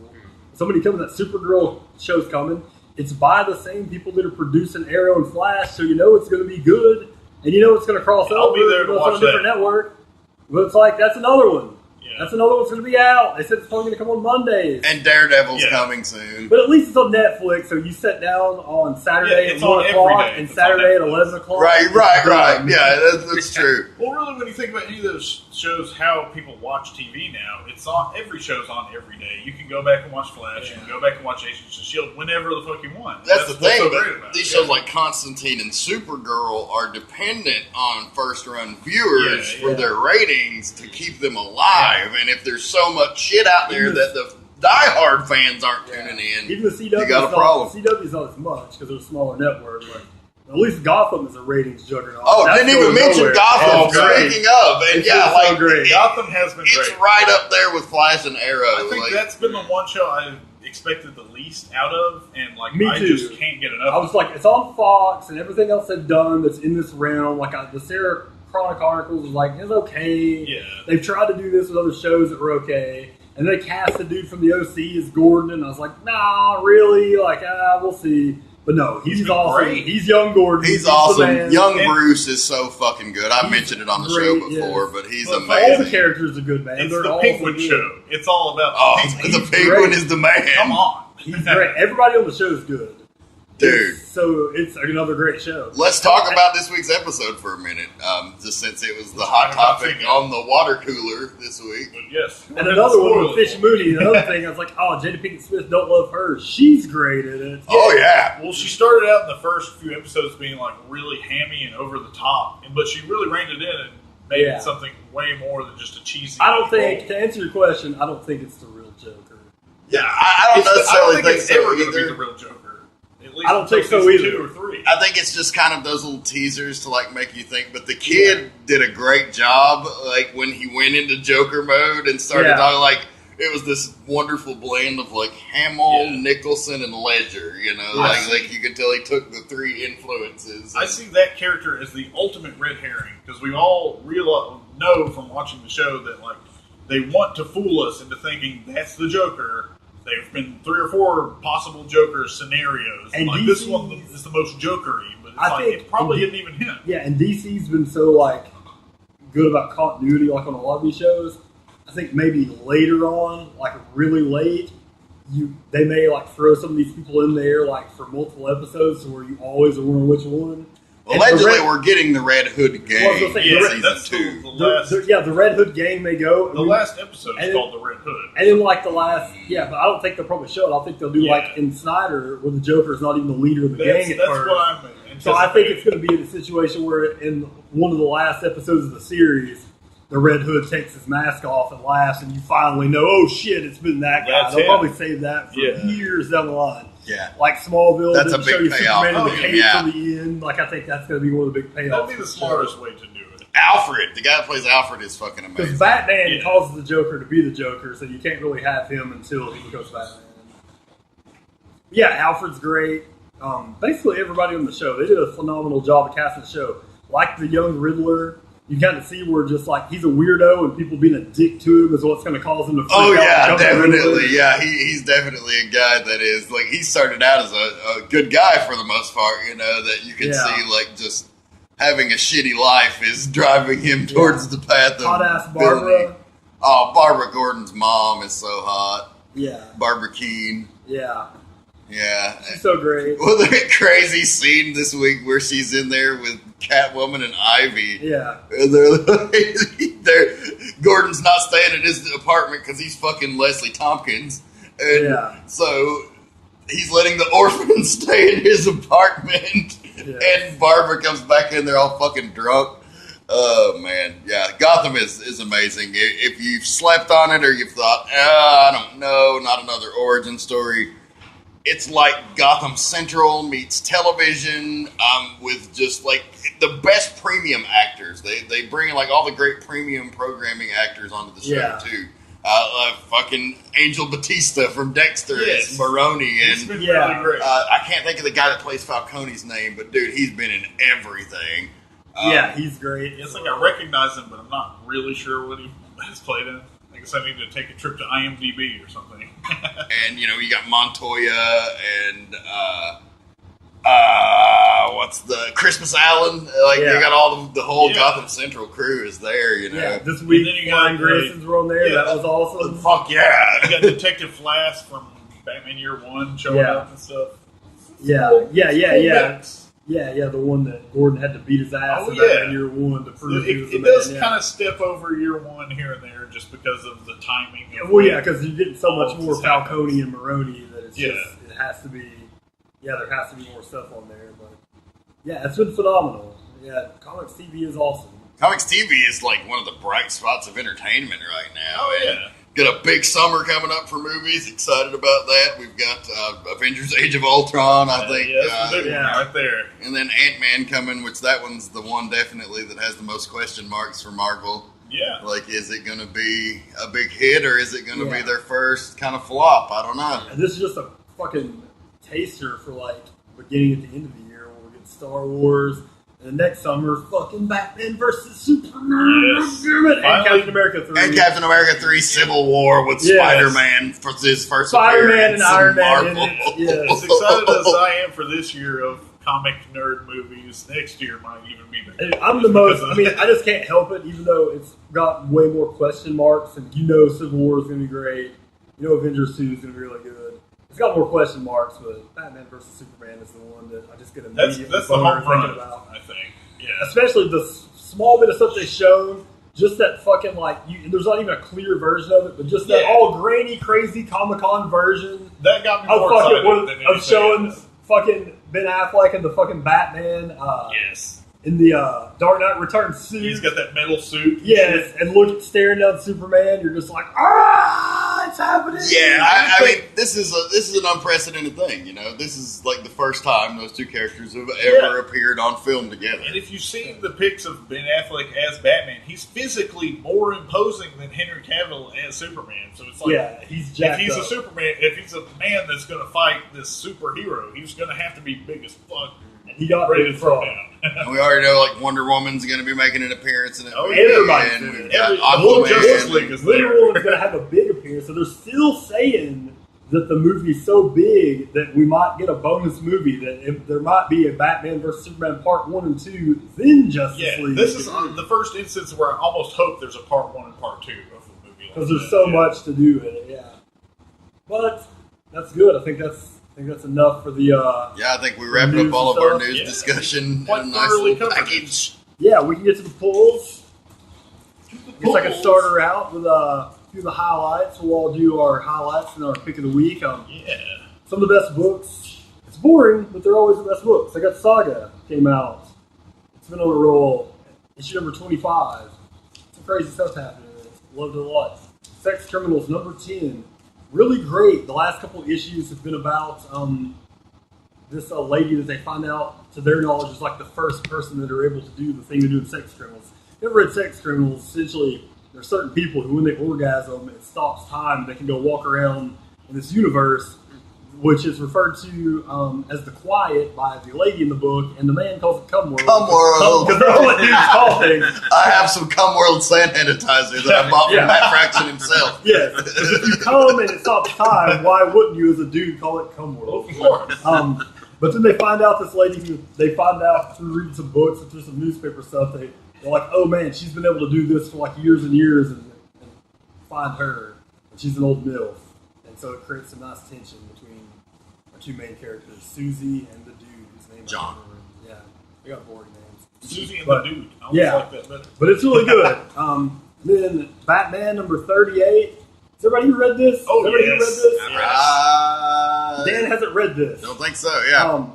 Somebody coming, that Supergirl show's coming. It's by the same people that are producing Arrow and Flash, so you know it's going to be good, and you know it's going to cross over. I'll be there to it's watch on a different that. network. But it's like, that's another one. Yeah. That's another one's going to be out. They said it's probably going to come on Mondays. And Daredevil's coming soon. But at least it's on Netflix, so you sit down on Saturday it's at 1 on every o'clock day. and It's Saturday on at Netflix. 11 o'clock. Right. Yeah, that's true. Well, really, when you think about any of those shows, how people watch TV now, it's on. Every show's on every day. You can go back and watch Flash. You can go back and watch Agents of Shield whenever the fuck you want. That's the what's thing. so But great about these it. shows like Constantine and Supergirl are dependent on first-run viewers for their ratings to keep them alive. And if there's so much shit out there that the diehard fans aren't tuning in, Even the CW, you got a problem. CW's not as much because they're a smaller network, but at least Gotham is a ratings juggernaut. Oh, That's didn't even going mention nowhere. Gotham. It's great. Speaking of, and It's yeah, so like great. Gotham has been it's great. right up there with Flash and Arrow. I think like, that's been the one show I expected the least out of, and like Me I too. just can't get enough. I was like, it's on Fox, and everything else they've done that's in this realm. Like the Sarah Chronic articles was like, it's okay. Yeah. They've tried to do this with other shows that were okay. And they cast the dude from the OC as Gordon, and I was like, nah, really? Like, we'll see. But no, he's been awesome. great. He's young Gordon. he's the awesome. man. Young And- Bruce is so fucking good. I mentioned it on the show great, before, yes. but he's Well, All amazing. the characters are good, man. it's They're the all Penguin so good. show. It's all about Oh, the Penguin. the He's Penguin great. is the man. Come on. He's great. Everybody on the show is good. Dude. So it's another great show. Let's talk about this week's episode for a minute, just since it was the hot topic on the water cooler this week. But yes. And another one with Fish Mooney. Another thing, I was like, oh, Jada Pinkett Smith, don't love her. She's great at it. Oh, yeah. Well, she started out in the first few episodes being like really hammy and over the top, but she really reined it in and made Yeah. it something way more than just a cheesy. I don't think, role. to answer your question, I don't think it's the real Joker. Yeah, I don't I don't necessarily think think it's so ever going to be either. the real Joker. At least I don't think until so season either. 2 or 3. I think it's just kind of those little teasers to like make you think. But the kid did a great job, like when he went into Joker mode and started talking. Like it was this wonderful blend of like Hamill, Nicholson, and Ledger. You know, like you could tell he took the 3 influences. I see that character as the ultimate red herring because we all know from watching the show that like they want to fool us into thinking that's the Joker. There've been 3 or 4 possible Joker scenarios. And like this one is the most Joker-y, but it's I like think- it probably isn't even him. Yeah, and DC's been so, like, good about continuity, like on a lot of these shows. I think maybe later on, like really late, they may, like, throw some of these people in there, like, for multiple episodes where you always are wondering which one. Allegedly, we're getting the Red Hood gang Well, I was gonna say, in the season that's 2. the last. The Red Hood gang may go. The last episode and is then- called the Red Hood. And then, like, the last, but I don't think they'll probably show it. I think they'll do, Yeah. like, in Snyder, where the Joker's not even the leader of the gang at That's first. what I'm. So I think it's going to be in a situation where in one of the last episodes of the series, the Red Hood takes his mask off and laughs, and you finally know, oh shit, it's been that guy. That's They'll him. probably save that for Yeah. years down the line. Yeah. Like Smallville, That's didn't a big show you payoff Superman in for the him, cape yeah. till the end. Like I think that's going to be one of the big payoffs. That'd be for the show. smartest way to do it. Alfred, the guy that plays Alfred, is fucking amazing. Because Batman Yeah. causes the Joker to be the Joker, so you can't really have him until he becomes Batman. Yeah, Alfred's great. Basically, everybody on the show, they did a phenomenal job of casting the show. Like the young Riddler, you kind of see where just like he's a weirdo and people being a dick to him is what's going to cause him to freak Oh out yeah, and become the Riddler. definitely. Yeah, he's definitely a guy that is like he started out as a good guy for the most part. You know that you can Yeah. see like just having a shitty life is driving him towards the path of Hot ass Barbara. Oh, Barbara Gordon's mom is so hot. Yeah. Barbara Keene. Yeah. Yeah. She's so great. Well, the crazy scene this week where she's in there with Catwoman and Ivy. Yeah. And they're Gordon's not staying in his apartment because he's fucking Leslie Tompkins. And so he's letting the orphan stay in his apartment. Yeah. And Barbara comes back in there all fucking drunk. Oh, man. Yeah, Gotham is amazing. If you've slept on it or you've thought, I don't know, not another origin story, it's like Gotham Central meets television with just like the best premium actors. They bring like all the great premium programming actors onto the show, too. Fucking Angel Batista from Dexter is Maroni. And really great. I can't think of the guy that plays Falcone's name, but dude, he's been in everything. He's great. It's like I recognize him, but I'm not really sure what he has played in. I guess I need to take a trip to IMDb or something. And, you got Montoya and, what's the Christmas Allen? They got all the whole Gotham Central crew is there, Yeah, this week, Ryan Grayson's were on there. Yeah, that was awesome. Fuck yeah. You got Detective Flash from Batman Year One showing up and stuff. Yeah, the one that Gordon had to beat his ass in Batman Year One to prove he was the man. It does kind of step over Year One here and there just because of the timing. Because you're getting so much more Falcone and Maroni that it's just, it has to be, there has to be more stuff on there. But, it's been phenomenal. Yeah, Comics TV is awesome. Comics TV is like one of the bright spots of entertainment right now. Oh, yeah. Got a big summer coming up for movies. Excited about that. We've got Avengers: Age of Ultron. I think. That's the big one right there. And then Ant-Man coming, which that one's the one definitely that has the most question marks for Marvel. Yeah. Like, is it going to be a big hit or is it going to be their first kind of flop? I don't know. And this is just a fucking taster for like beginning at the end of the year when we get Star Wars. And next summer, fucking Batman versus Superman. And Captain America 3. And Captain America 3 Civil War with Spider-Man for his first Spider-Man and Iron Man. As excited as I am for this year of comic nerd movies, next year might even be better. I'm the most, I just can't help it, even though it's got way more question marks. And Civil War is going to be great. Avengers 2 is going to be really good. It's got more question marks, but Batman versus Superman is the one that I just get immediately that's the home run about. I think. Yeah. Especially the small bit of stuff they showed, just that fucking there's not even a clear version of it, but just that all grainy, crazy Comic-Con version. That got me more excited of showing fucking Ben Affleck and the fucking Batman. In the Dark Knight Returns suit. He's got that metal suit. Yes, and staring down Superman, you're just like, it's happening. Yeah, I mean, this is an unprecedented thing. This is like the first time those two characters have ever appeared on film together. And if you've seen the pics of Ben Affleck as Batman, he's physically more imposing than Henry Cavill as Superman. So it's like, he's jacked if he's up. a Superman, if he's a man that's going to fight this superhero, he's going to have to be big as fuck. He got ready to throw down. And we already know like Wonder Woman's going to be making an appearance in it. Everybody's and in we've it. got Aquaman. Wonder Woman's going to have a big appearance, so they're still saying that the movie's so big that we might get a bonus movie, that if there might be a Batman vs. Superman Part 1 and 2, then Justice League. This is the first instance where I almost hope there's a Part 1 and Part 2 of the movie. Because there's so much to do in it, But that's good. I think that's enough for the... I think we wrapped up all of our news discussion in a nice little package. Yeah, we can get to the polls. I guess I can start her out with a few of the highlights. We'll all do our highlights and our pick of the week. Some of the best books. It's boring, but they're always the best books. I got Saga came out. It's been on a roll. Issue number 25. Some crazy stuff happening in it. Loved it a lot. Sex Criminals number 10. Really great. The last couple of issues have been about this lady that they find out, to their knowledge, is like the first person that are able to do the thing they do in Sex Criminals. If you ever read Sex Criminals, essentially there are certain people who, when they orgasm, it stops time. They can go walk around in this universe, which is referred to as the Quiet by the lady in the book, and the man calls it Cum World. Cum World. Because they're all what dudes call things. I have some Cum World sand sanitizer that I bought from Matt Fraction himself. Yes. If you come and it stops time, why wouldn't you, as a dude, call it Cum World? Of course. But then they find out this lady they find out through reading some books and through some newspaper stuff. They're like, oh man, she's been able to do this for like years and years, and find her, and she's an old MILF, and so it creates some nice tension between our two main characters, Susie and the dude whose name John. Yeah, they got boring names. Susie and But, the dude. I always like that better. But it's really good. Then Batman number 38. Has everybody read this? Oh, Has everybody yes. read this? I Dan hasn't read this. don't think so. Yeah.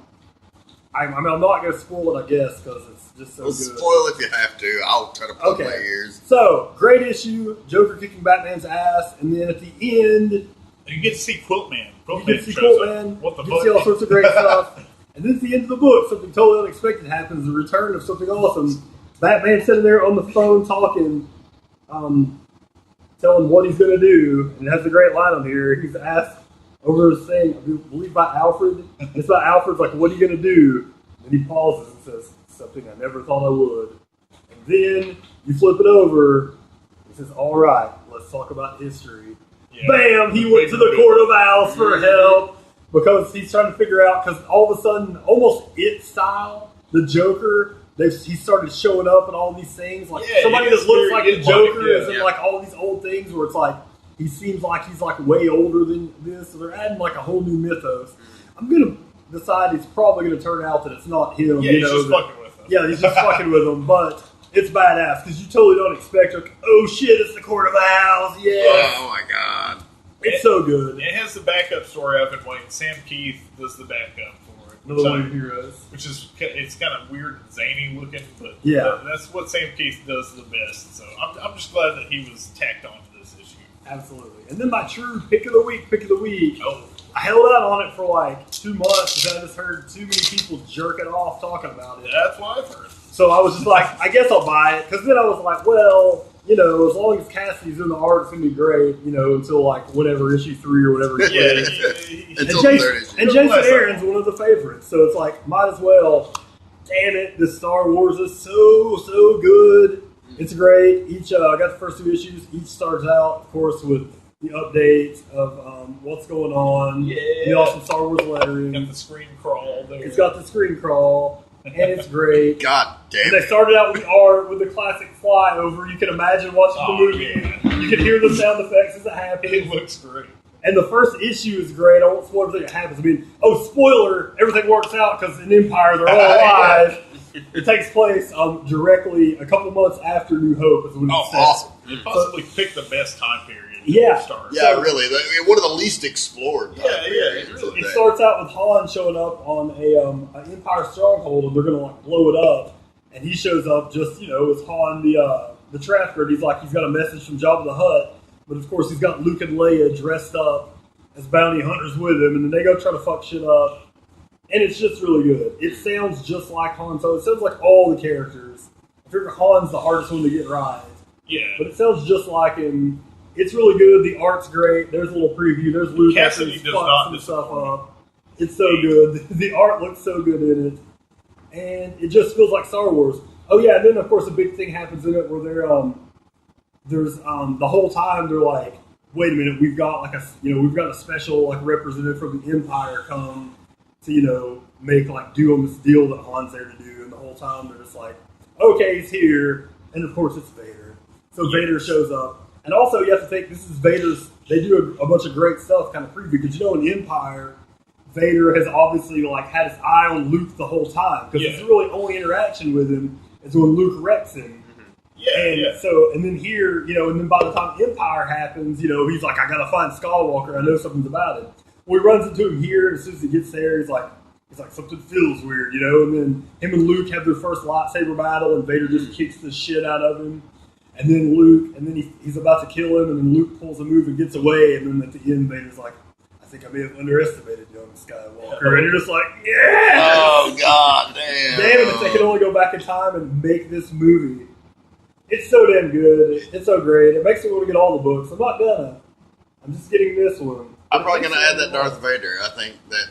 I mean, I'm not going to spoil it, I guess, because it's just so Well, good. spoil if you have to. I'll try to plug Okay. my ears. So, great issue. Joker kicking Batman's ass, and then at the end, You get to see Quiltman. you get to see shows up. Quiltman. What the You fuck? can see all sorts of great stuff. And then at the end of the book, something totally unexpected happens. The return of something awesome. Batman's sitting there on the phone talking, telling what he's going to do. And it has a great line on here. He's asked over a thing, I believe by Alfred. It's about Alfred's like, what are you going to do? And he pauses and says, something I never thought I would. And then you flip it over. He says, all right, let's talk about history. Yeah. Bam! He went to the Court of Owls for help because he's trying to figure out, because all of a sudden, almost It style, the Joker, he started showing up in all these things. Like somebody that looks like the Joker is in like all these old things where it's like, he seems like he's like way older than this. So they're adding like a whole new mythos. I'm going to decide it's probably going to turn out that it's not him. Yeah, he's just fucking with them. Yeah, he's just fucking with them, but it's badass because you totally don't expect, like, oh shit, it's the Court of Owls, yeah. Oh my god. It's so good. It has the backup story I've been waiting. Sam Keith does the backup for it. Another one of your heroes. Which is, it's kind of weird and zany looking, but Yeah. that's what Sam Keith does the best. So I'm just glad that he was tacked onto this issue. Absolutely. And then my true pick of the week. Oh. I held out on it for like 2 months because I just heard too many people jerking off talking about it. That's what I've heard. So I was just like, I guess I'll buy it. Because then I was like, well, you know, as long as Cassidy's in the art, it's going to be great, you know, until like whatever, issue 3 or whatever. Yeah. Until the third issue. And Jason Aaron's one of the favorites. So it's like, might as well. Damn it, this Star Wars is so good. It's great. I got the first 2 issues. Each starts out, of course, with the updates of what's going on. Yeah. The awesome Star Wars lettering. Got the screen crawl there. It's got the screen crawl, and it's great. God damn And they it. started out with the art with the classic flyover. You can imagine watching the movie. Yeah. You can hear the sound effects as it happens. It looks great. And the first issue is great. I won't spoil everything that happens. I mean, spoiler, everything works out because in Empire they're all alive. It takes place directly a couple months after New Hope is when it's set. Awesome. They possibly picked the best time period. Yeah. To start. Yeah, really. One of the least explored. Yeah, it really It starts out with Han showing up on an Empire stronghold, and they're going to like blow it up. And he shows up just, you know, as Han the trafficker. And he's got a message from Jabba the Hutt, but of course he's got Luke and Leia dressed up as bounty hunters with him, and then they go try to fuck shit up. And it's just really good. It sounds just like Han. So it sounds like all the characters. I figure Han's the hardest one to get right. Yeah. But it sounds just like him. It's really good. The art's great. There's a little preview. There's Luke Cassidy after he does fucks not some stuff disappoint. up. It's so good. The art looks so good in it. And it just feels like Star Wars. Oh yeah, and then of course a big thing happens in it where there's the whole time they're like, wait a minute, we've got a special like representative from the Empire come to, you know, do on this deal that Han's there to do, and the whole time they're just like, okay, he's here, and of course it's Vader. So Vader shows up. And also you have to think this is Vader's, they do a bunch of great stuff kind of preview, because you know in Empire, Vader has obviously like had his eye on Luke the whole time, because his really only interaction with him is when Luke wrecks him. So, and then here, you know, and then by the time Empire happens, you know, he's like, I gotta find Skywalker, I know something's about it. Well, he runs into him here, and as soon as he gets there, he's like, something feels weird, you know, and then him and Luke have their first lightsaber battle, and Vader just kicks the shit out of him. And then he's about to kill him, and then Luke pulls a move and gets away, and then at the end, Vader's like, I think I may have underestimated young Skywalker. And you're just like, yeah! Oh, God damn. Damn it, if they could only go back in time and make this movie. It's so damn good. It's so great. It makes me want to get all the books. I'm not gonna. I'm just getting this one. I'm probably going to add that Darth Vader. I think that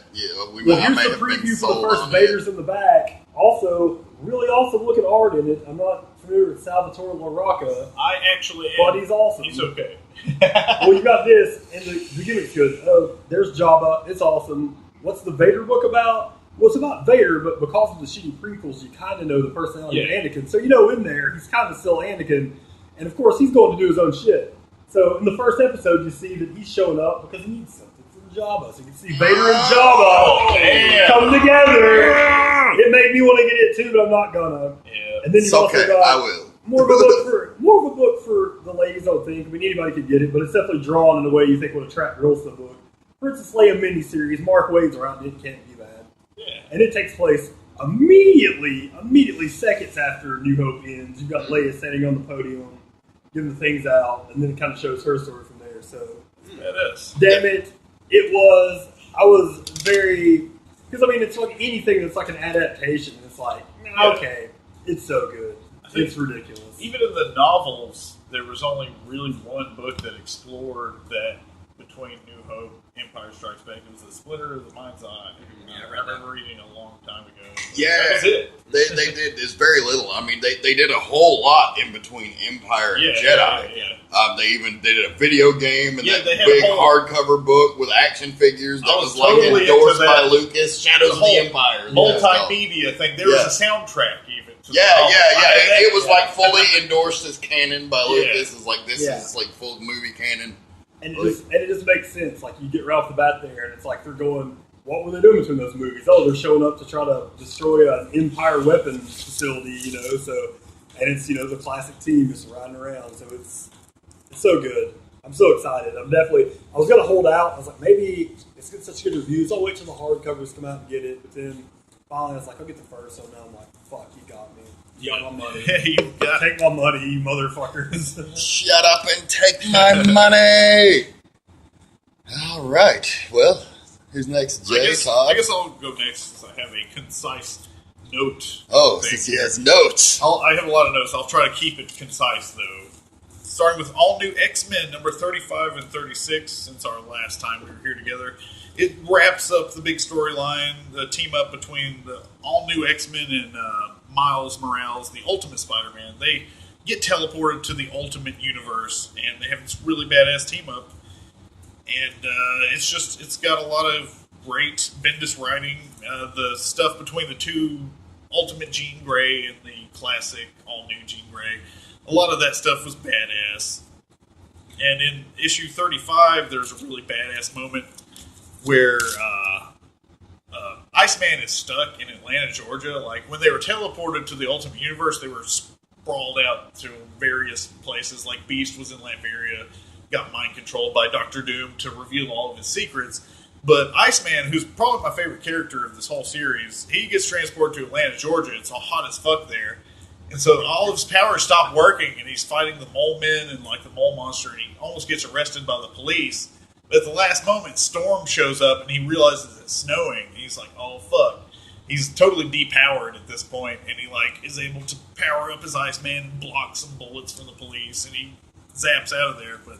Well, I here's may the have been preview for the sold first on Vader's it. in the back. Also, really awesome looking art in it. I'm not familiar with Salvatore LaRocca, I actually am. but he's awesome. He's okay. Well, you got this, and the gimmick's good. Oh, there's Jabba. It's awesome. What's the Vader book about? Well, it's about Vader, but because of the shitty prequels, you kind of know the personality of Anakin. So you know in there, he's kind of still Anakin. And of course, he's going to do his own shit. So in the first episode, you see that he's showing up because he needs something from Jabba. So you can see Vader and Jabba come together. It made me want to get it too, but I'm not gonna. Yeah. And then you also got I will. more of a book for the ladies. I don't think. I mean, anybody could get it, but it's definitely drawn in a way you think would attract girls to the book. Princess Leia miniseries. Mark Waid's around. It can't be bad. Yeah. And it takes place immediately seconds after New Hope ends. You've got Leia standing on the podium, giving the things out, and then it kind of shows her story from there. So, It is. damn it, I was very, because I mean, it's like anything that's like an adaptation. It's like, okay, it's so good. It's ridiculous. Even in the novels, there was only really one book that explored that between New Hope, Empire Strikes Back. It was The Splinter of the Mind's Eye. I remember reading a long time ago. Yeah, that was it. They did. It's very little. I mean, they did a whole lot in between Empire and Jedi. They even did a video game and that big hardcover book with action figures that was like totally endorsed by Lucas. Shadows of the Empire. Multimedia thing. There was a soundtrack even. It was like fully endorsed as canon by Lucas. It's like this is like full movie canon. And it just makes sense. Like you get right off the bat there, and it's like they're going, what were they doing between those movies? Oh, they're showing up to try to destroy an Empire weapons facility, So, and it's the classic team just riding around. So it's so good. I'm so excited. I was gonna hold out. I was like, maybe it's getting such good reviews. I'll wait till the hardcovers come out and get it. But then finally, I was like, I'll get the first. So now I'm like, fuck, you got me. You got my money. Take my money, you motherfuckers. Shut up and take my money. All right. Well, who's next? Jay, Todd? I guess I'll go next since I have a concise note. Oh, since he has notes. I have a lot of notes. I'll try to keep it concise, though. Starting with all new X-Men, number 35 and 36, since our last time we were here together. It wraps up the big storyline, the team up between the all new X-Men and Miles Morales, the Ultimate Spider-Man. They get teleported to the Ultimate Universe, and they have this really badass team up. And it's got a lot of great Bendis writing. The stuff between the two Ultimate Jean Grey and the classic all-new Jean Grey, a lot of that stuff was badass. And in issue 35, there's a really badass moment where Iceman is stuck in Atlanta, Georgia. Like, when they were teleported to the Ultimate Universe, they were sprawled out to various places. Like, Beast was in Latveria, got mind-controlled by Dr. Doom to reveal all of his secrets. But Iceman, who's probably my favorite character of this whole series, he gets transported to Atlanta, Georgia. It's all hot as fuck there. And so all of his powers stop working, and he's fighting the mole men and, like, the mole monster, and he almost gets arrested by the police. But at the last moment, Storm shows up, and he realizes it's snowing. And he's like, oh, fuck. He's totally depowered at this point, and he, like, is able to power up his Iceman and block some bullets from the police, and he zaps out of there. But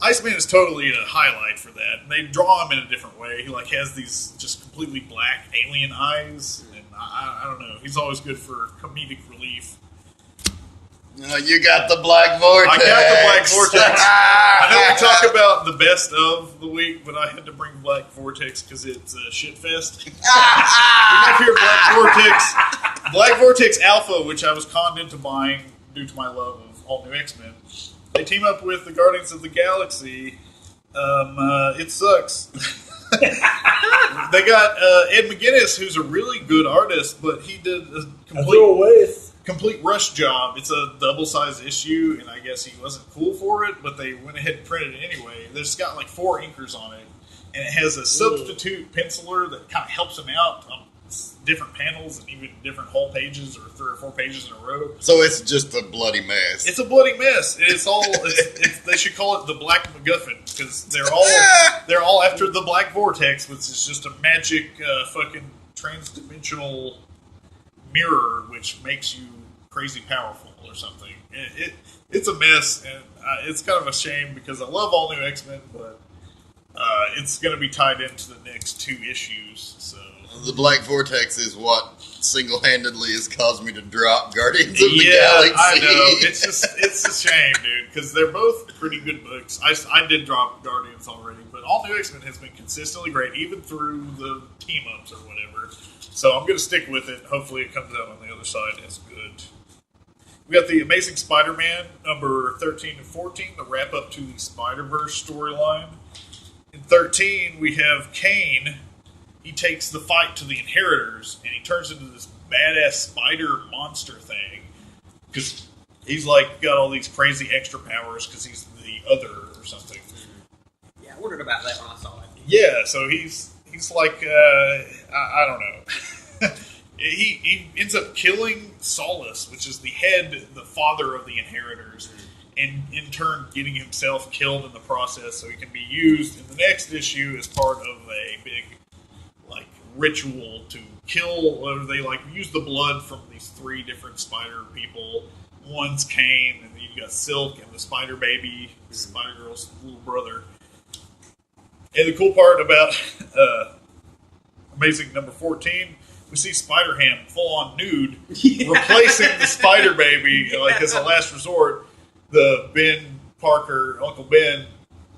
Iceman is totally a highlight for that. And they draw him in a different way. He, like, has these just completely black alien eyes, and I don't know. He's always good for comedic relief. You got the Black Vortex. I got the Black Vortex. I know we talk about the best of the week, but I had to bring Black Vortex because it's a shit fest. We have here Black Vortex Alpha, which I was conned into buying due to my love of all new X-Men. They team up with the Guardians of the Galaxy. It sucks. They got Ed McGuinness, who's a really good artist, but he did a complete rush job. It's a double-sized issue, and I guess he wasn't cool for it, but they went ahead and printed it anyway. There's got like 4 inkers on it, and it has a substitute penciler that kind of helps him out on different panels and even different whole pages or 3 or 4 pages in a row. So it's just a bloody mess. It's a bloody mess. It's all. They should call it the Black MacGuffin because they're all after the Black Vortex, which is just a magic fucking transdimensional mirror which makes you crazy powerful or something. It's a mess, and it's kind of a shame because I love all new X-Men, but It's going to be tied into the next 2 issues. So the Black Vortex is what single-handedly has caused me to drop Guardians of the Galaxy. I know. It's a shame, dude, because they're both pretty good books. I did drop Guardians already, but All New X-Men has been consistently great, even through the team-ups or whatever. So I'm going to stick with it. Hopefully it comes out on the other side as good. We got the Amazing Spider-Man, number 13 and 14, the wrap-up to the Spider-Verse storyline. In 13, we have Kane. He takes the fight to the Inheritors, and he turns into this badass spider monster thing. Because he's got all these crazy extra powers because he's the other or something. Yeah, I wondered about that when I saw it. Yeah, so he's I don't know. he ends up killing Solus, which is the father of the Inheritors, and in turn getting himself killed in the process so he can be used in the next issue as part of a big ritual to kill, or they use the blood from these 3 different spider people. One's Kane, and then you got Silk and the Spider Baby, Spider Girl's little brother. And the cool part about Amazing number 14, we see Spider-Ham full on nude, replacing the Spider Baby as a last resort. The Ben Parker, Uncle Ben,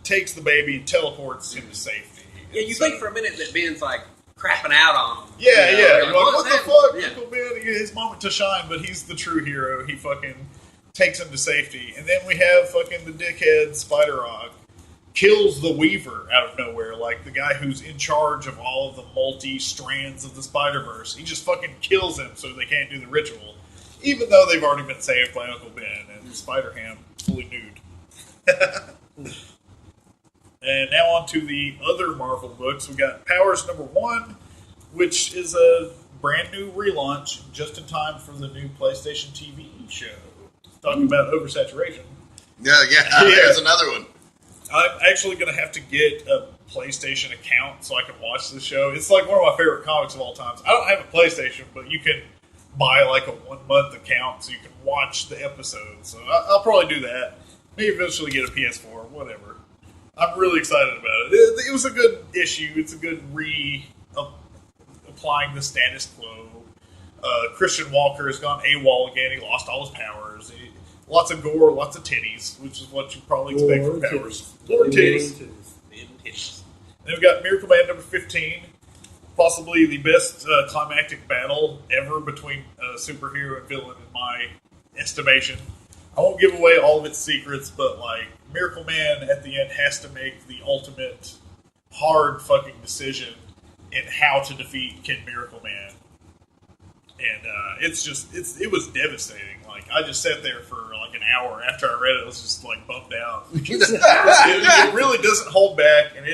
takes the baby and teleports him to safety. Yeah, you think for a minute that Ben's crapping out on him. Yeah, you know? yeah. What the fuck? Yeah. Uncle Ben, his moment to shine, but he's the true hero. He fucking takes him to safety. And then we have fucking the dickhead Spider-Rock kills the Weaver out of nowhere, the guy who's in charge of all of the multi-strands of the Spider-Verse. He just fucking kills him so they can't do the ritual, even though they've already been saved by Uncle Ben and Spider-Ham fully nude. And now on to the other Marvel books. We got Powers number 1, which is a brand new relaunch just in time for the new PlayStation TV show. Talking about oversaturation. Yeah, there's another one. I'm actually going to have to get a PlayStation account so I can watch the show. It's one of my favorite comics of all time. I don't have a PlayStation, but you can buy a 1-month account so you can watch the episodes. So I'll probably do that. Maybe eventually get a PS4, whatever. I'm really excited about it. It was a good issue. It's a good applying the status quo. Christian Walker has gone AWOL again. He lost all his powers. Lots of gore, lots of titties, which is what you probably expect from Powers. Gore titties. Then we've got Miracle Man number 15. Possibly the best climactic battle ever between a superhero and villain in my estimation. I won't give away all of its secrets, but Miracle Man at the end has to make the ultimate hard fucking decision in how to defeat Kid Miracle Man. And it was devastating. I just sat there for an hour after I read it. I was just bummed out. It really doesn't hold back, and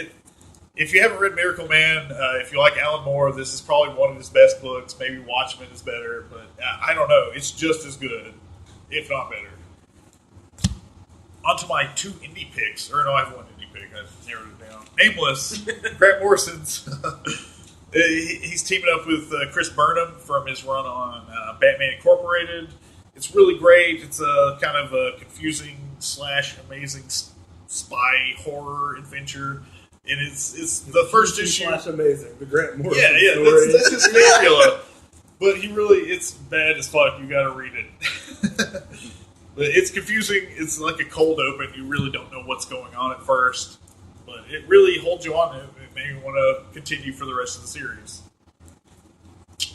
if you haven't read Miracle Man, if you like Alan Moore, this is probably one of his best books. Maybe Watchmen is better, but I don't know. It's just as good, if not better. On to my 2 indie picks. Or no, I have 1 indie pick. I narrowed it down. Nameless. Grant Morrison's. He's teaming up with Chris Burnham from his run on Batman Incorporated. It's really great. It's a kind of a confusing / amazing spy horror adventure. And it's the first issue. / amazing. The Grant Morrison yeah, story. that's his formula. But it's bad as fuck. You gotta read it. But it's confusing. It's like a cold open. You really don't know what's going on at first. But it really holds you on. It made me want to continue for the rest of the series.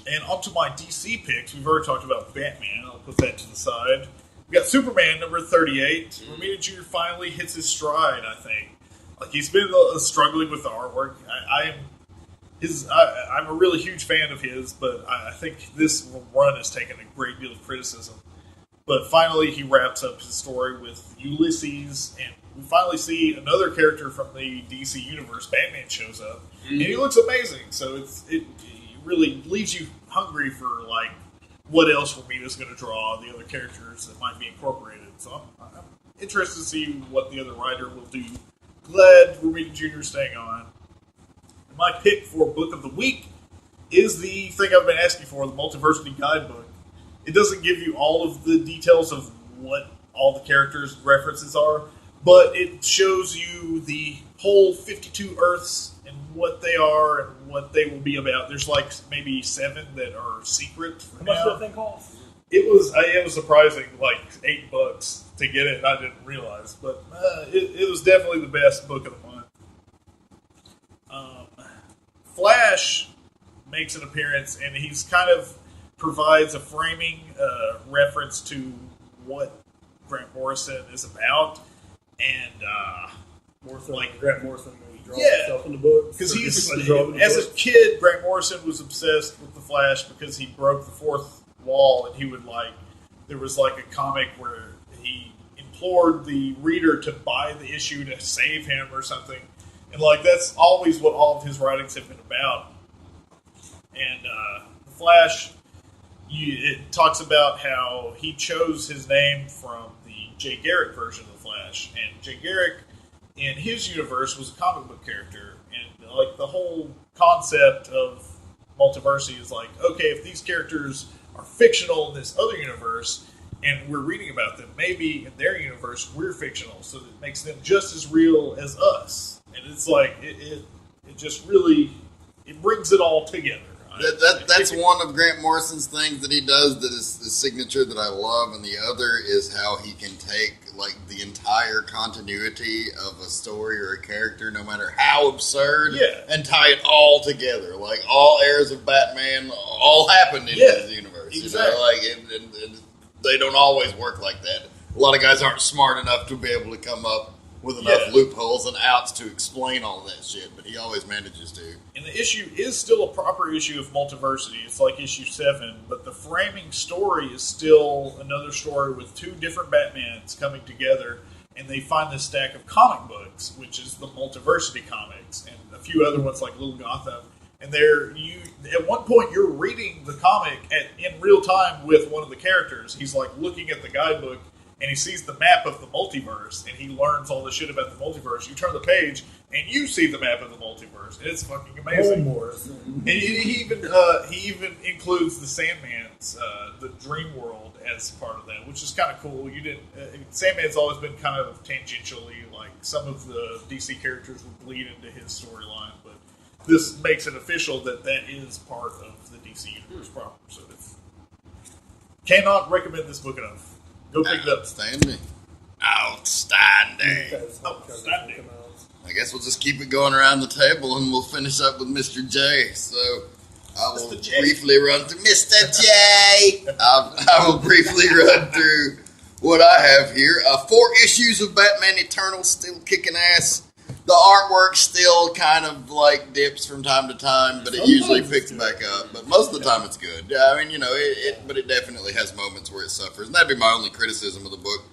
And on to my DC picks. We've already talked about Batman. I'll put that to the side. We got Superman number 38. Romita Jr. finally hits his stride, I think. He's been struggling with the artwork. I'm a really huge fan of his, but I think this run has taken a great deal of criticism. But finally, he wraps up his story with Ulysses, and we finally see another character from the DC universe. Batman shows up, and he looks amazing. So it really leaves you hungry for what else Romita's going to draw, the other characters that might be incorporated. So I'm interested to see what the other writer will do. Glad Romita Jr. is staying on. And my pick for book of the week is the thing I've been asking for, the Multiversity Guidebook. It doesn't give you all of the details of what all the characters' references are, but it shows you the whole 52 Earths and what they are and what they will be about. There's like maybe 7 that are secret. How much does that thing cost? It was surprising, like $8 to get it, and I didn't realize. But it was definitely the best book of the month. Flash makes an appearance, and he's kind of provides a framing reference to what Grant Morrison is about, and Grant Morrison draws himself in the book. Because as a kid, Grant Morrison was obsessed with the Flash because he broke the fourth wall, and he would there was like a comic where he implored the reader to buy the issue to save him or something, and that's always what all of his writings have been about. And the Flash, it talks about how he chose his name from the Jay Garrick version of the Flash, and Jay Garrick in his universe was a comic book character, and the whole concept of multiversity is okay, if these characters are fictional in this other universe and we're reading about them, maybe in their universe we're fictional, so that it makes them just as real as us. And it's it just really, it brings it all together. That's one of Grant Morrison's things that he does that is the signature that I love, and the other is how he can take the entire continuity of a story or a character, no matter how absurd, and tie it all together. All eras of Batman all happened in his universe. Exactly. And they don't always work like that. A lot of guys aren't smart enough to be able to come up with enough loopholes and outs to explain all that shit, but he always manages to. And the issue is still a proper issue of multiversity. It's like issue 7, but the framing story is still another story with 2 different Batmans coming together, and they find this stack of comic books, which is the multiversity comics, and a few other ones like Little Gotham. And at one point, you're reading the comic in real time with one of the characters. He's looking at the guidebook, and he sees the map of the multiverse, and he learns all the shit about the multiverse. You turn the page, and you see the map of the multiverse, and it's fucking amazing. And he even includes the Sandman's, the Dream World, as part of that, which is kind of cool. Sandman's always been kind of tangentially, some of the DC characters would bleed into his storyline, but this makes it official that is part of the DC universe proper. So cannot recommend this book enough. Go pick it up. Outstanding. I guess we'll just keep it going around the table, and we'll finish up with Mr. J. So I will briefly run through Mr. J. I will briefly run through what I have here. 4 issues of Batman Eternal, still kicking ass. The artwork still kind of dips from time to time, but it usually picks back up. But most of the time it's good. I mean, but it definitely has moments where it suffers. And that'd be my only criticism of the book.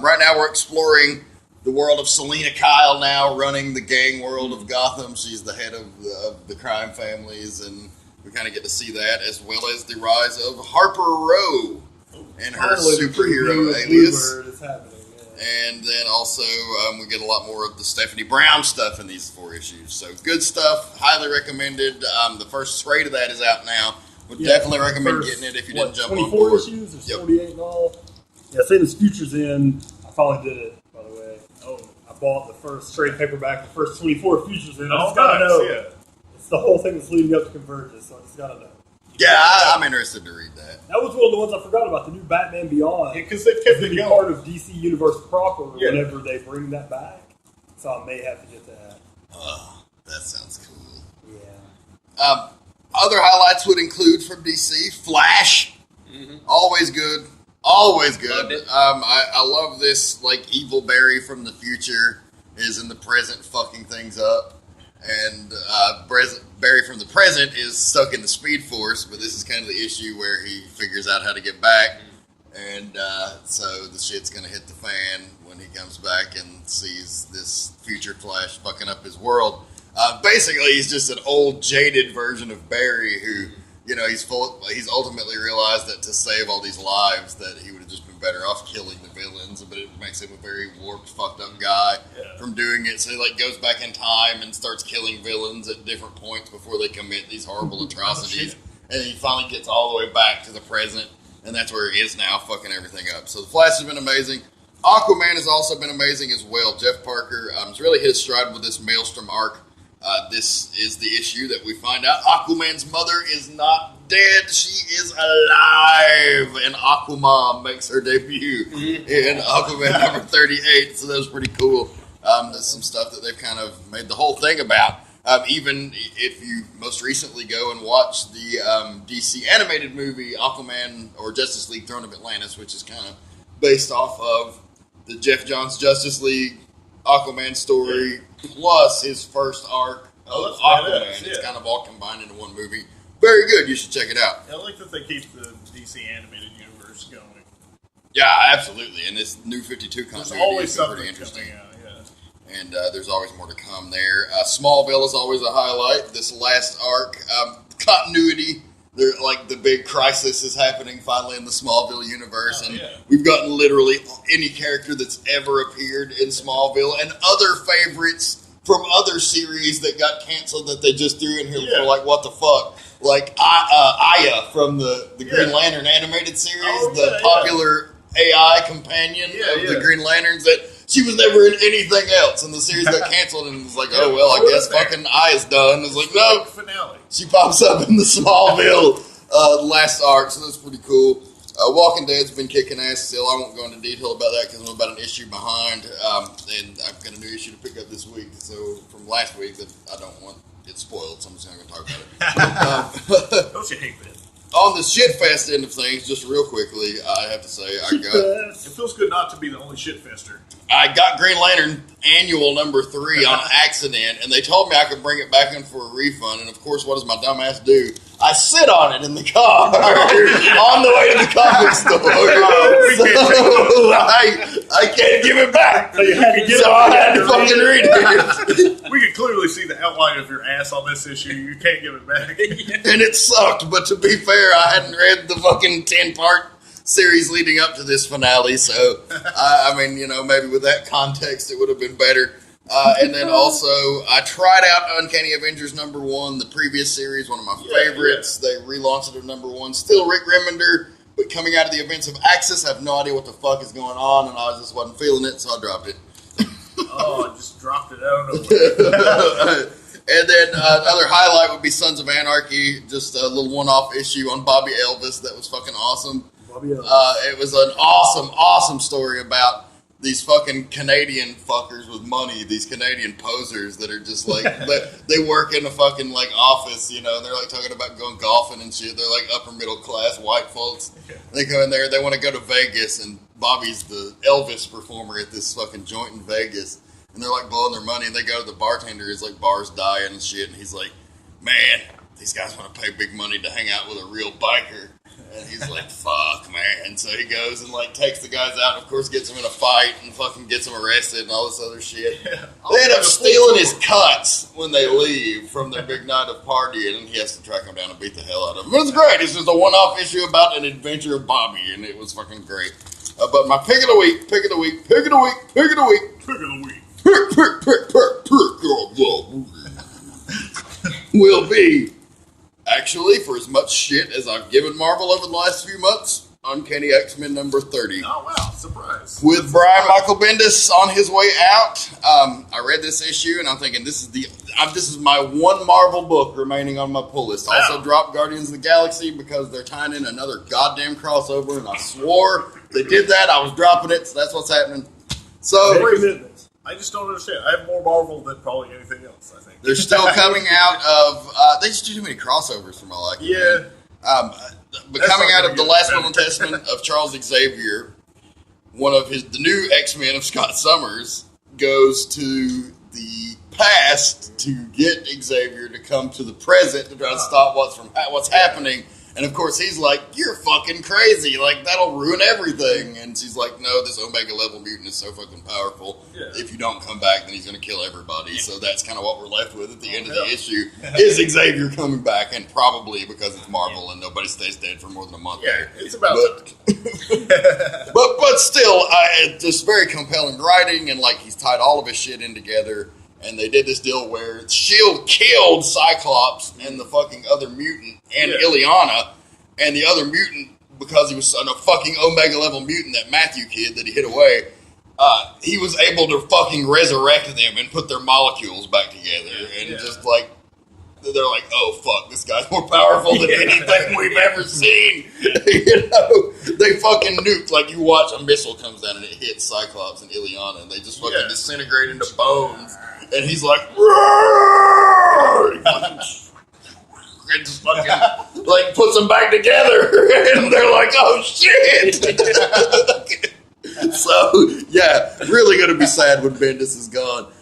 Right now we're exploring the world of Selena Kyle now, running the gang world of Gotham. She's the head of the crime families, and we kind of get to see that, as well as the rise of Harper Row and her superhero alias. Is happening. And then also, we get a lot more of the Stephanie Brown stuff in these 4 issues. So good stuff. Highly recommended. The first straight of that is out now. Would definitely recommend getting it if you didn't jump on board. 24 issues? There's 48 in all. Yeah, say this Future's in. I finally did it, by the way. I bought the first straight paperback, the first 24 Futures in. I just gotta know. It's the whole thing that's leading up to Convergence, so I just gotta know. Yeah, I'm interested to read that. That was one of the ones I forgot about, the new Batman Beyond. Because they've kept it going. Part of DC Universe proper whenever they bring that back. So I may have to get that. Oh, that sounds cool. Yeah. Other highlights would include from DC, Flash. Mm-hmm. Always good. Always good. I love this, evil Barry from the future is in the present fucking things up. And Barry from the present is stuck in the Speed Force, but this is kind of the issue where he figures out how to get back. And so the shit's going to hit the fan when he comes back and sees this future Flash fucking up his world. Basically, he's just an old, jaded version of Barry who, he's ultimately realized that to save all these lives that he would have just been better off killing the villains, but it makes him a very warped, fucked up guy from doing it. So he goes back in time and starts killing villains at different points before they commit these horrible atrocities. And he finally gets all the way back to the present, and that's where he is now, fucking everything up. So the Flash has been amazing. Aquaman has also been amazing as well. Jeff Parker has really hit his stride with this Maelstrom arc. This is the issue that we find out Aquaman's mother is not dead. She is alive. And Aquaman makes her debut in Aquaman number 38. So that was pretty cool. There's some stuff that they've kind of made the whole thing about. Even if you most recently go and watch the DC animated movie Aquaman or Justice League Throne of Atlantis, which is kind of based off of the Jeff Johns Justice League Aquaman story plus his first arc of Aquaman. It's kind of all combined into one movie. Very good. You should check it out. I like that they keep the DC animated universe going. Yeah, absolutely. And this new 52 continuity There's always is something pretty interesting. coming out. Yeah. And there's always more to come there. Smallville is always a highlight. This last arc, continuity. They're like the big crisis is happening finally in the Smallville universe, we've gotten literally any character that's ever appeared in Smallville and other favorites from other series that got canceled that they just threw in here for like what the fuck, like Aya from the Green Lantern animated series, the popular AI companion of the Green Lanterns that. She was never in anything else, and the series got canceled, and it was like, oh, well, I guess fucking Aya's done. It was like, no. Finale. She pops up in the Smallville last arc, so that's pretty cool. Walking Dead's been kicking ass still. I won't go into detail about that because I'm about an issue behind, and I've got a new issue to pick up this week, so from last week that I don't want it spoiled, so I'm just not going to talk about it. Don't you hate that? On the shitfest end of things, just real quickly, I have to say, it feels good not to be the only shitfester. I got Green Lantern Annual number 3 on accident, and they told me I could bring it back in for a refund, and of course, what does my dumbass do? I sit on it in the car on the way to the comic store. So I can't give it back. So I had to fucking read it. We can clearly see the outline of your ass on this issue. You can't give it back. And it sucked, but to be fair, I hadn't read the fucking 10-part series leading up to this finale, so I mean, you know, maybe with that context it would have been better. And then also, I tried out Uncanny Avengers number 1, the previous series, one of my favorites. They relaunched it at number 1. Still Rick Remender, but coming out of the events of Axis, I have no idea what the fuck is going on, and I just wasn't feeling it, so I dropped it. I just dropped it out of nowhere. And then another highlight would be Sons of Anarchy, just a little one-off issue on Bobby Elvis that was fucking awesome. It was an awesome story about these fucking Canadian fuckers with money, these Canadian posers that are just like, they work in a fucking like office, you know, and they're like talking about going golfing and shit. They're like upper middle class white folks. They go in there, they want to go to Vegas, and Bobby's the Elvis performer at this fucking joint in Vegas. And they're like blowing their money, and they go to the bartender, his like bar's dying and shit, and he's like, man, these guys want to pay big money to hang out with a real biker. And he's like, fuck, man. So he goes and, like, takes the guys out and, of course, gets them in a fight and fucking gets them arrested and all this other shit. Yeah. They end up stealing his cuts when they leave from their big night of partying, and he has to track them down and beat the hell out of them. It was great. It's just a one-off issue about an adventure of Bobby, and it was fucking great. But my pick of the week will be... Actually, for as much shit as I've given Marvel over the last few months, Uncanny X-Men number 30. Oh, wow. Surprise. With Brian Michael Bendis on his way out. I read this issue, and I'm thinking, this is my one Marvel book remaining on my pull list. I also dropped Guardians of the Galaxy because they're tying in another goddamn crossover, and I swore they did that. I was dropping it, so that's what's happening. So... I just don't understand. I have more Marvel than probably anything else, I think. They're still coming out of... they just do too many crossovers for my liking. Yeah. But coming out of the Last Will and Testament of Charles Xavier, one of the new X-Men of Scott Summers goes to the past to get Xavier to come to the present to try to stop what's happening. And of course, he's like, "You're fucking crazy! Like that'll ruin everything." And she's like, "No, this Omega level mutant is so fucking powerful. Yeah. If you don't come back, then he's going to kill everybody." So that's kind of what we're left with at the end of the issue: is Xavier coming back? And probably because it's Marvel and nobody stays dead for more than a month. Yeah, it's about. But still, it's just very compelling writing, and like he's tied all of his shit in together. And they did this deal where S.H.I.E.L.D. killed Cyclops and the fucking other mutant and Ileana. And the other mutant, because he was a fucking Omega level mutant, that Matthew kid that he hid away, he was able to fucking resurrect them and put their molecules back together. And just like, they're like, oh fuck, this guy's more powerful than anything we've ever seen. You know, they fucking nuked. Like, you watch a missile comes down and it hits Cyclops and Ileana, and they just fucking disintegrate into bones. And he's like, and just fucking like puts them back together, and they're like, oh shit. So yeah, really gonna be sad when Bendis is gone.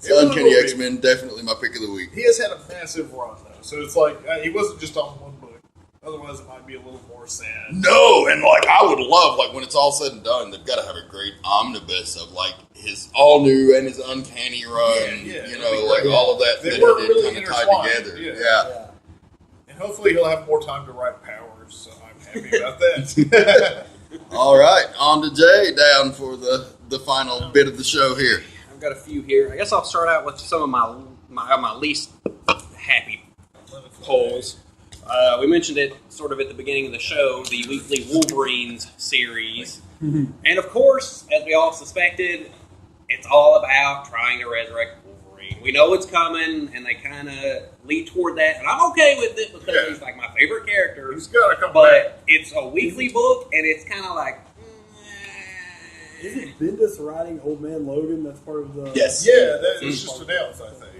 Uncanny X-Men, definitely my pick of the week. He has had a massive run, though. So it's like, he wasn't just on one book. Otherwise, it might be a little more sad. No, and like, I would love, like, when it's all said and done, they've got to have a great omnibus of, like, his all new and his uncanny run. You know, like, all of that they were really kind of tied together. Yeah. And hopefully he'll have more time to write Powers, so I'm happy about that. All right, on to Jay, down for the final bit of the show here. I've got a few here. I guess I'll start out with some of my least happy polls. We mentioned it sort of at the beginning of the show, the weekly Wolverines series. And of course, as we all suspected, it's all about trying to resurrect Wolverine. We know it's coming, and they kind of lead toward that, and I'm okay with it because he's like my favorite character. He's got to come but back. It's a weekly book, and it's kind of like... Isn't Bendis writing Old Man Logan? That's part of the... Yes. Yeah, it's just announced, I think.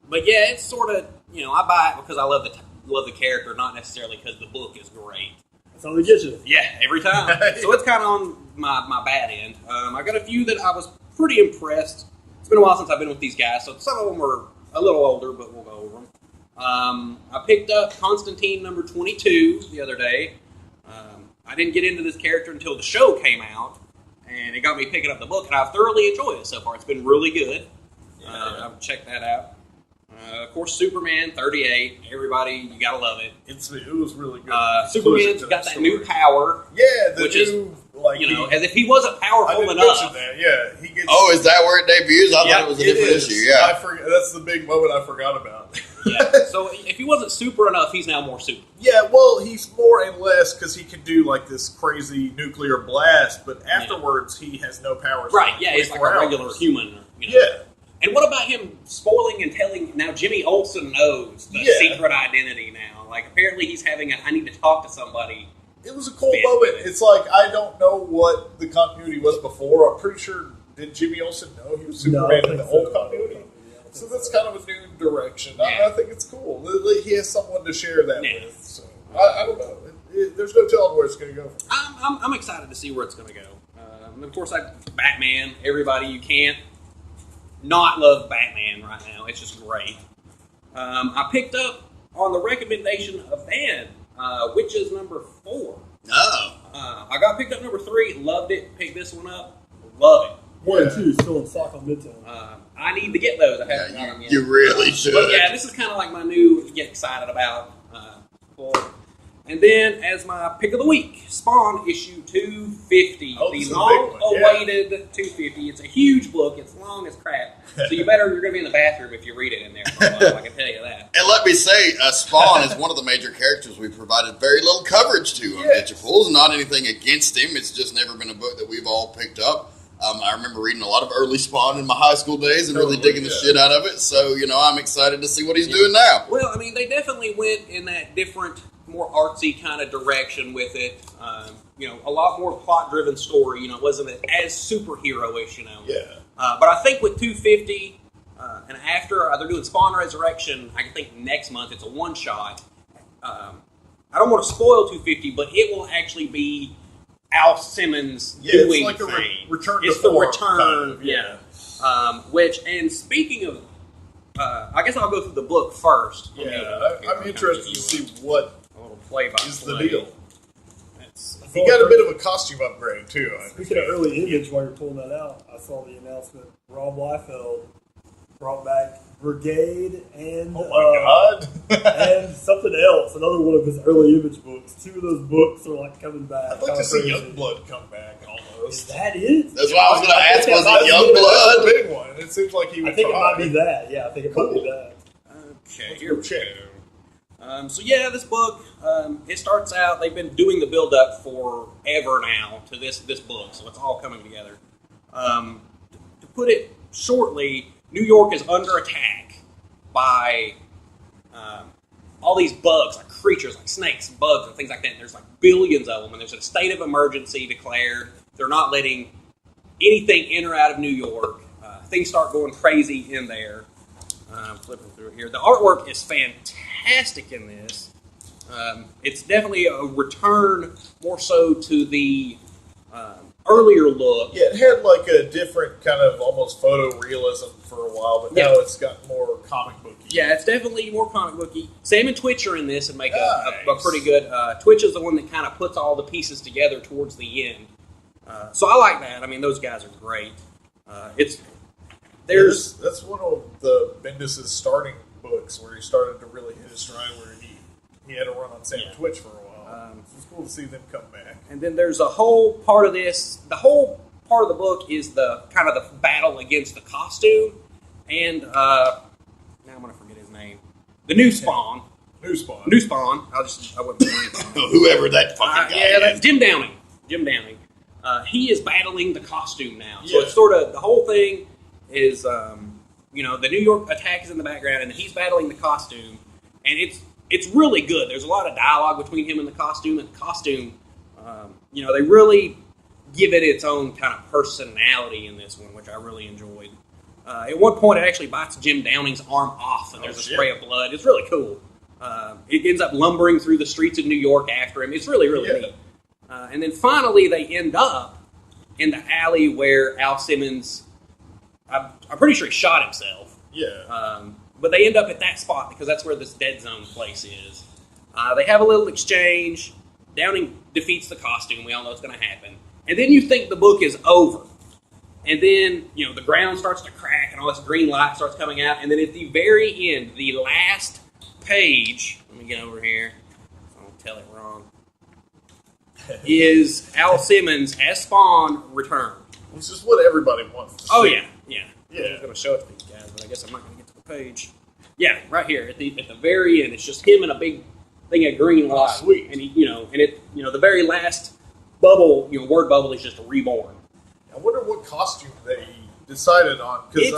But yeah, it's sort of, I buy it because I love the character, not necessarily because the book is great. That's how they get you. Yeah, every time. So it's kind of on my bad end. I got a few that I was pretty impressed. It's been a while since I've been with these guys, so some of them are a little older, but we'll go over them. I picked up Constantine number 22 the other day. I didn't get into this character until the show came out, and it got me picking up the book, and I've thoroughly enjoyed it so far. It's been really good. I've checked that out. Of course, Superman 38. Everybody, you gotta love it. It was really good. Superman's got that new power. Yeah, which is, as if he wasn't powerful enough. That. He gets. Oh, is that where it debuts? I thought it was a different issue. Yeah, that's the big moment I forgot about. So if he wasn't super enough, he's now more super. Yeah, well, he's more and less because he can do like this crazy nuclear blast, but afterwards he has no powers. Right? Yeah, he's like a regular human. Yeah. And what about him spoiling and telling? Now Jimmy Olsen knows the secret identity now. Like apparently he's having I need to talk to somebody. It was a cool moment. It's like I don't know what the continuity was before. I'm pretty sure did Jimmy Olsen know he was Superman in the old continuity? So that's kind of a new direction. I think it's cool. He has someone to share that with. So I don't know. There's no telling where it's going to go. I'm excited to see where it's going to go. And of course, Batman. Everybody, you can't not love Batman right now. It's just great. I picked up on the recommendation of Van, Witches number 4. Oh. I got picked up number 3. Loved it. Picked this one up. Love it. 1 and 2 still in stock on Midtown. I need to get those. I haven't got them yet. You really should. But yeah, this is kind of like my new get excited about. And then, as my pick of the week, Spawn issue 250. The long-awaited 250. It's a huge book. It's long as crap. So you're going to be in the bathroom if you read it in there for a while, I can tell you that. And let me say, Spawn is one of the major characters we provided very little coverage to on Getchyapulls. Not anything against him. It's just never been a book that we've all picked up. I remember reading a lot of early Spawn in my high school days and really digging the shit out of it. So, I'm excited to see what he's doing now. Well, I mean, they definitely went in that different, more artsy kind of direction with it. A lot more plot-driven story. It wasn't as superhero-ish, Yeah. But I think with 250, and after they're doing Spawn Resurrection, I think next month it's a one-shot. I don't want to spoil 250, but it will actually be Al Simmons doing it's like things. Return to it's the form, return, kind of, and speaking of, I guess I'll go through the book first. I'm interested to see what a little play-by-play is the deal. He got a bit of a costume upgrade, too. Speaking of early image, while you're pulling that out, I saw the announcement. Rob Liefeld brought back Brigade and and something else, another one of his early image books. 2 of those books are like coming back. I'd like to see Youngblood come back almost. Is that it? That's what I was going to ask. Was it Youngblood? That's the big one. It seems like he would I think it might be that. Yeah, I think it might be that. Okay, here we go. So yeah, this book, it starts out, they've been doing the build-up forever now to this book, so it's all coming together. To put it shortly, New York is under attack by all these bugs, like creatures, like snakes and bugs and things like that. And there's like billions of them, and there's a state of emergency declared. They're not letting anything in or out of New York. Things start going crazy in there. Flipping through it here. The artwork is fantastic in this. It's definitely a return more so to the earlier look. Yeah, it had like a different kind of almost photorealism for a while, but now it's got more comic booky. Yeah, it's definitely more comic booky. Sam and Twitch are in this and make a pretty good. Twitch is the one that kind of puts all the pieces together towards the end. So I like that. I mean, those guys are great. That's one of the Bendis' starting books where he started to really hit his stride, where he had a run on Sam and Twitch for a while. It's cool to see them come back. And then there's a whole part of this. The whole part of the book is the kind of the battle against the costume, and now I'm going to forget his name. The new Spawn. New Spawn. I wasn't Whoever that fucking guy is. that's Jim Downing. He is battling the costume now. So Yeah. it's sort of, the whole thing is, the New York attack is in the background, and he's battling the costume, and it's really good. There's a lot of dialogue between him and the costume, they really give it its own kind of personality in this one, which I really enjoyed. At one point, it actually bites Jim Downing's arm off, and there's a spray of blood. It's really cool. It ends up lumbering through the streets of New York after him. It's really, really neat. And then finally, they end up in the alley where Al Simmons, I'm pretty sure he shot himself. Yeah. But they end up at that spot because that's where this dead zone place is. They have a little exchange. Downing defeats the costume. We all know it's going to happen. And then you think the book is over. And then, the ground starts to crack and all this green light starts coming out. And then at the very end, the last page, let me get over here so I don't tell it wrong, is Al Simmons as Spawn returned. It's just what everybody wants to see. Oh, yeah. I was going to show it to these guys, but I guess I'm not going to get to the page. Yeah, right here at the very end, it's just him and a big thing of green light. Sweet. And the very last bubble, word bubble is just reborn. I wonder what costume they decided on, because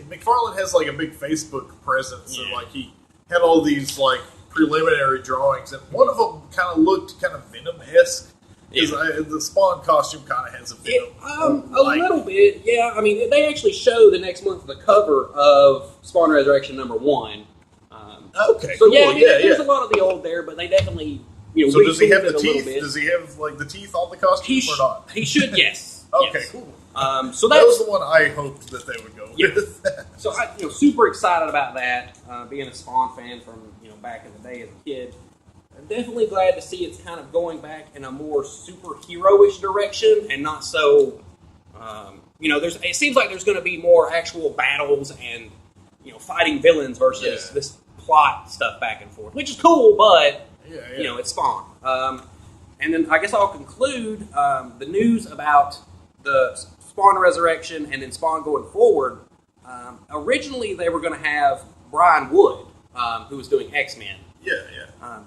McFarlane has like a big Facebook presence, and like he had all these like preliminary drawings, and one of them kind of looked kind of Venom-esque. The Spawn costume kind of has a Venom. A little bit, yeah. I mean, they actually show the next month the cover of Spawn Resurrection #1. Okay, so cool. There's a lot of the old there, but they definitely, So does he have the a teeth? bit. Does he have like the teeth on the costume or not? He should, yes. Okay, yes. cool. So that was the one I hoped that they would go with. So I'm super excited about that. Being a Spawn fan from back in the day as a kid, I'm definitely glad to see it's kind of going back in a more superhero-ish direction and not so. It seems like there's going to be more actual battles and fighting villains versus this plot stuff back and forth, which is cool, but it's Spawn. And then I guess I'll conclude the news about the Spawn Resurrection and then Spawn going forward. Originally, they were going to have Brian Wood, who was doing X-Men.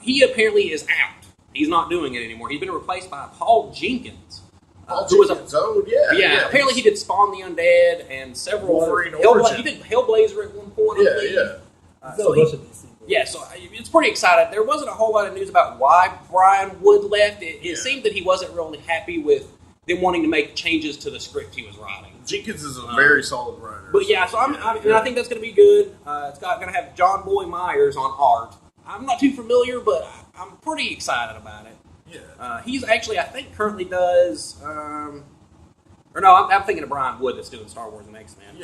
He apparently is out. He's not doing it anymore. He's been replaced by Paul Jenkins. Apparently he did Spawn the Undead and several other. He did Hellblazer at one point. So it's pretty exciting. There wasn't a whole lot of news about why Brian Wood left. It seemed that he wasn't really happy with them wanting to make changes to the script he was writing. Jenkins is a very solid writer. But I think that's going to be good. It's going to have John Boy Myers on art. I'm not too familiar, but I'm pretty excited about it. He's actually, I think, currently does. I'm thinking of Brian Wood that's doing Star Wars and X-Men.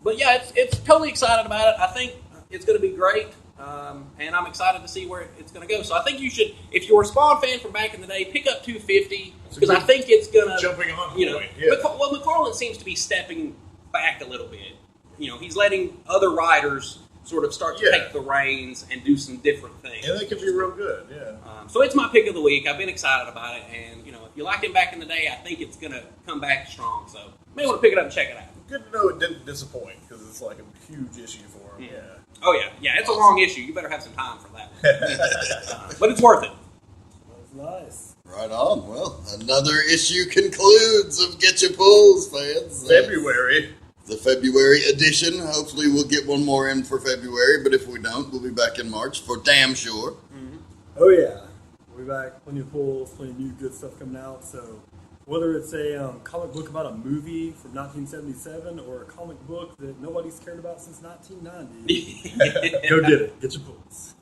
It's totally excited about it. I think it's going to be great, and I'm excited to see where it's going to go. So I think you should, if you're a Spawn fan from back in the day, pick up 250 because I think it's going to jumping on. McFarlane seems to be stepping back a little bit. He's letting other writers sort of start to take the reins and do some different things. And they can be real good, yeah. So it's my pick of the week. I've been excited about it, and if you liked him back in the day, I think it's going to come back strong. So you may want to pick it up and check it out. Good to know it didn't disappoint because it's like a huge issue for him. Yeah. Oh yeah, it's a long issue. You better have some time for that. But it's worth it. That's nice. Right on. Well, another issue concludes of Getchyapulls, fans. February. The February edition. Hopefully we'll get one more in for February, but if we don't, we'll be back in March for damn sure. Oh yeah, we'll be back. Plenty of pulls, plenty of new good stuff coming out. So whether it's a comic book about a movie from 1977 or a comic book that nobody's cared about since 1990, go get it. Get your pulls.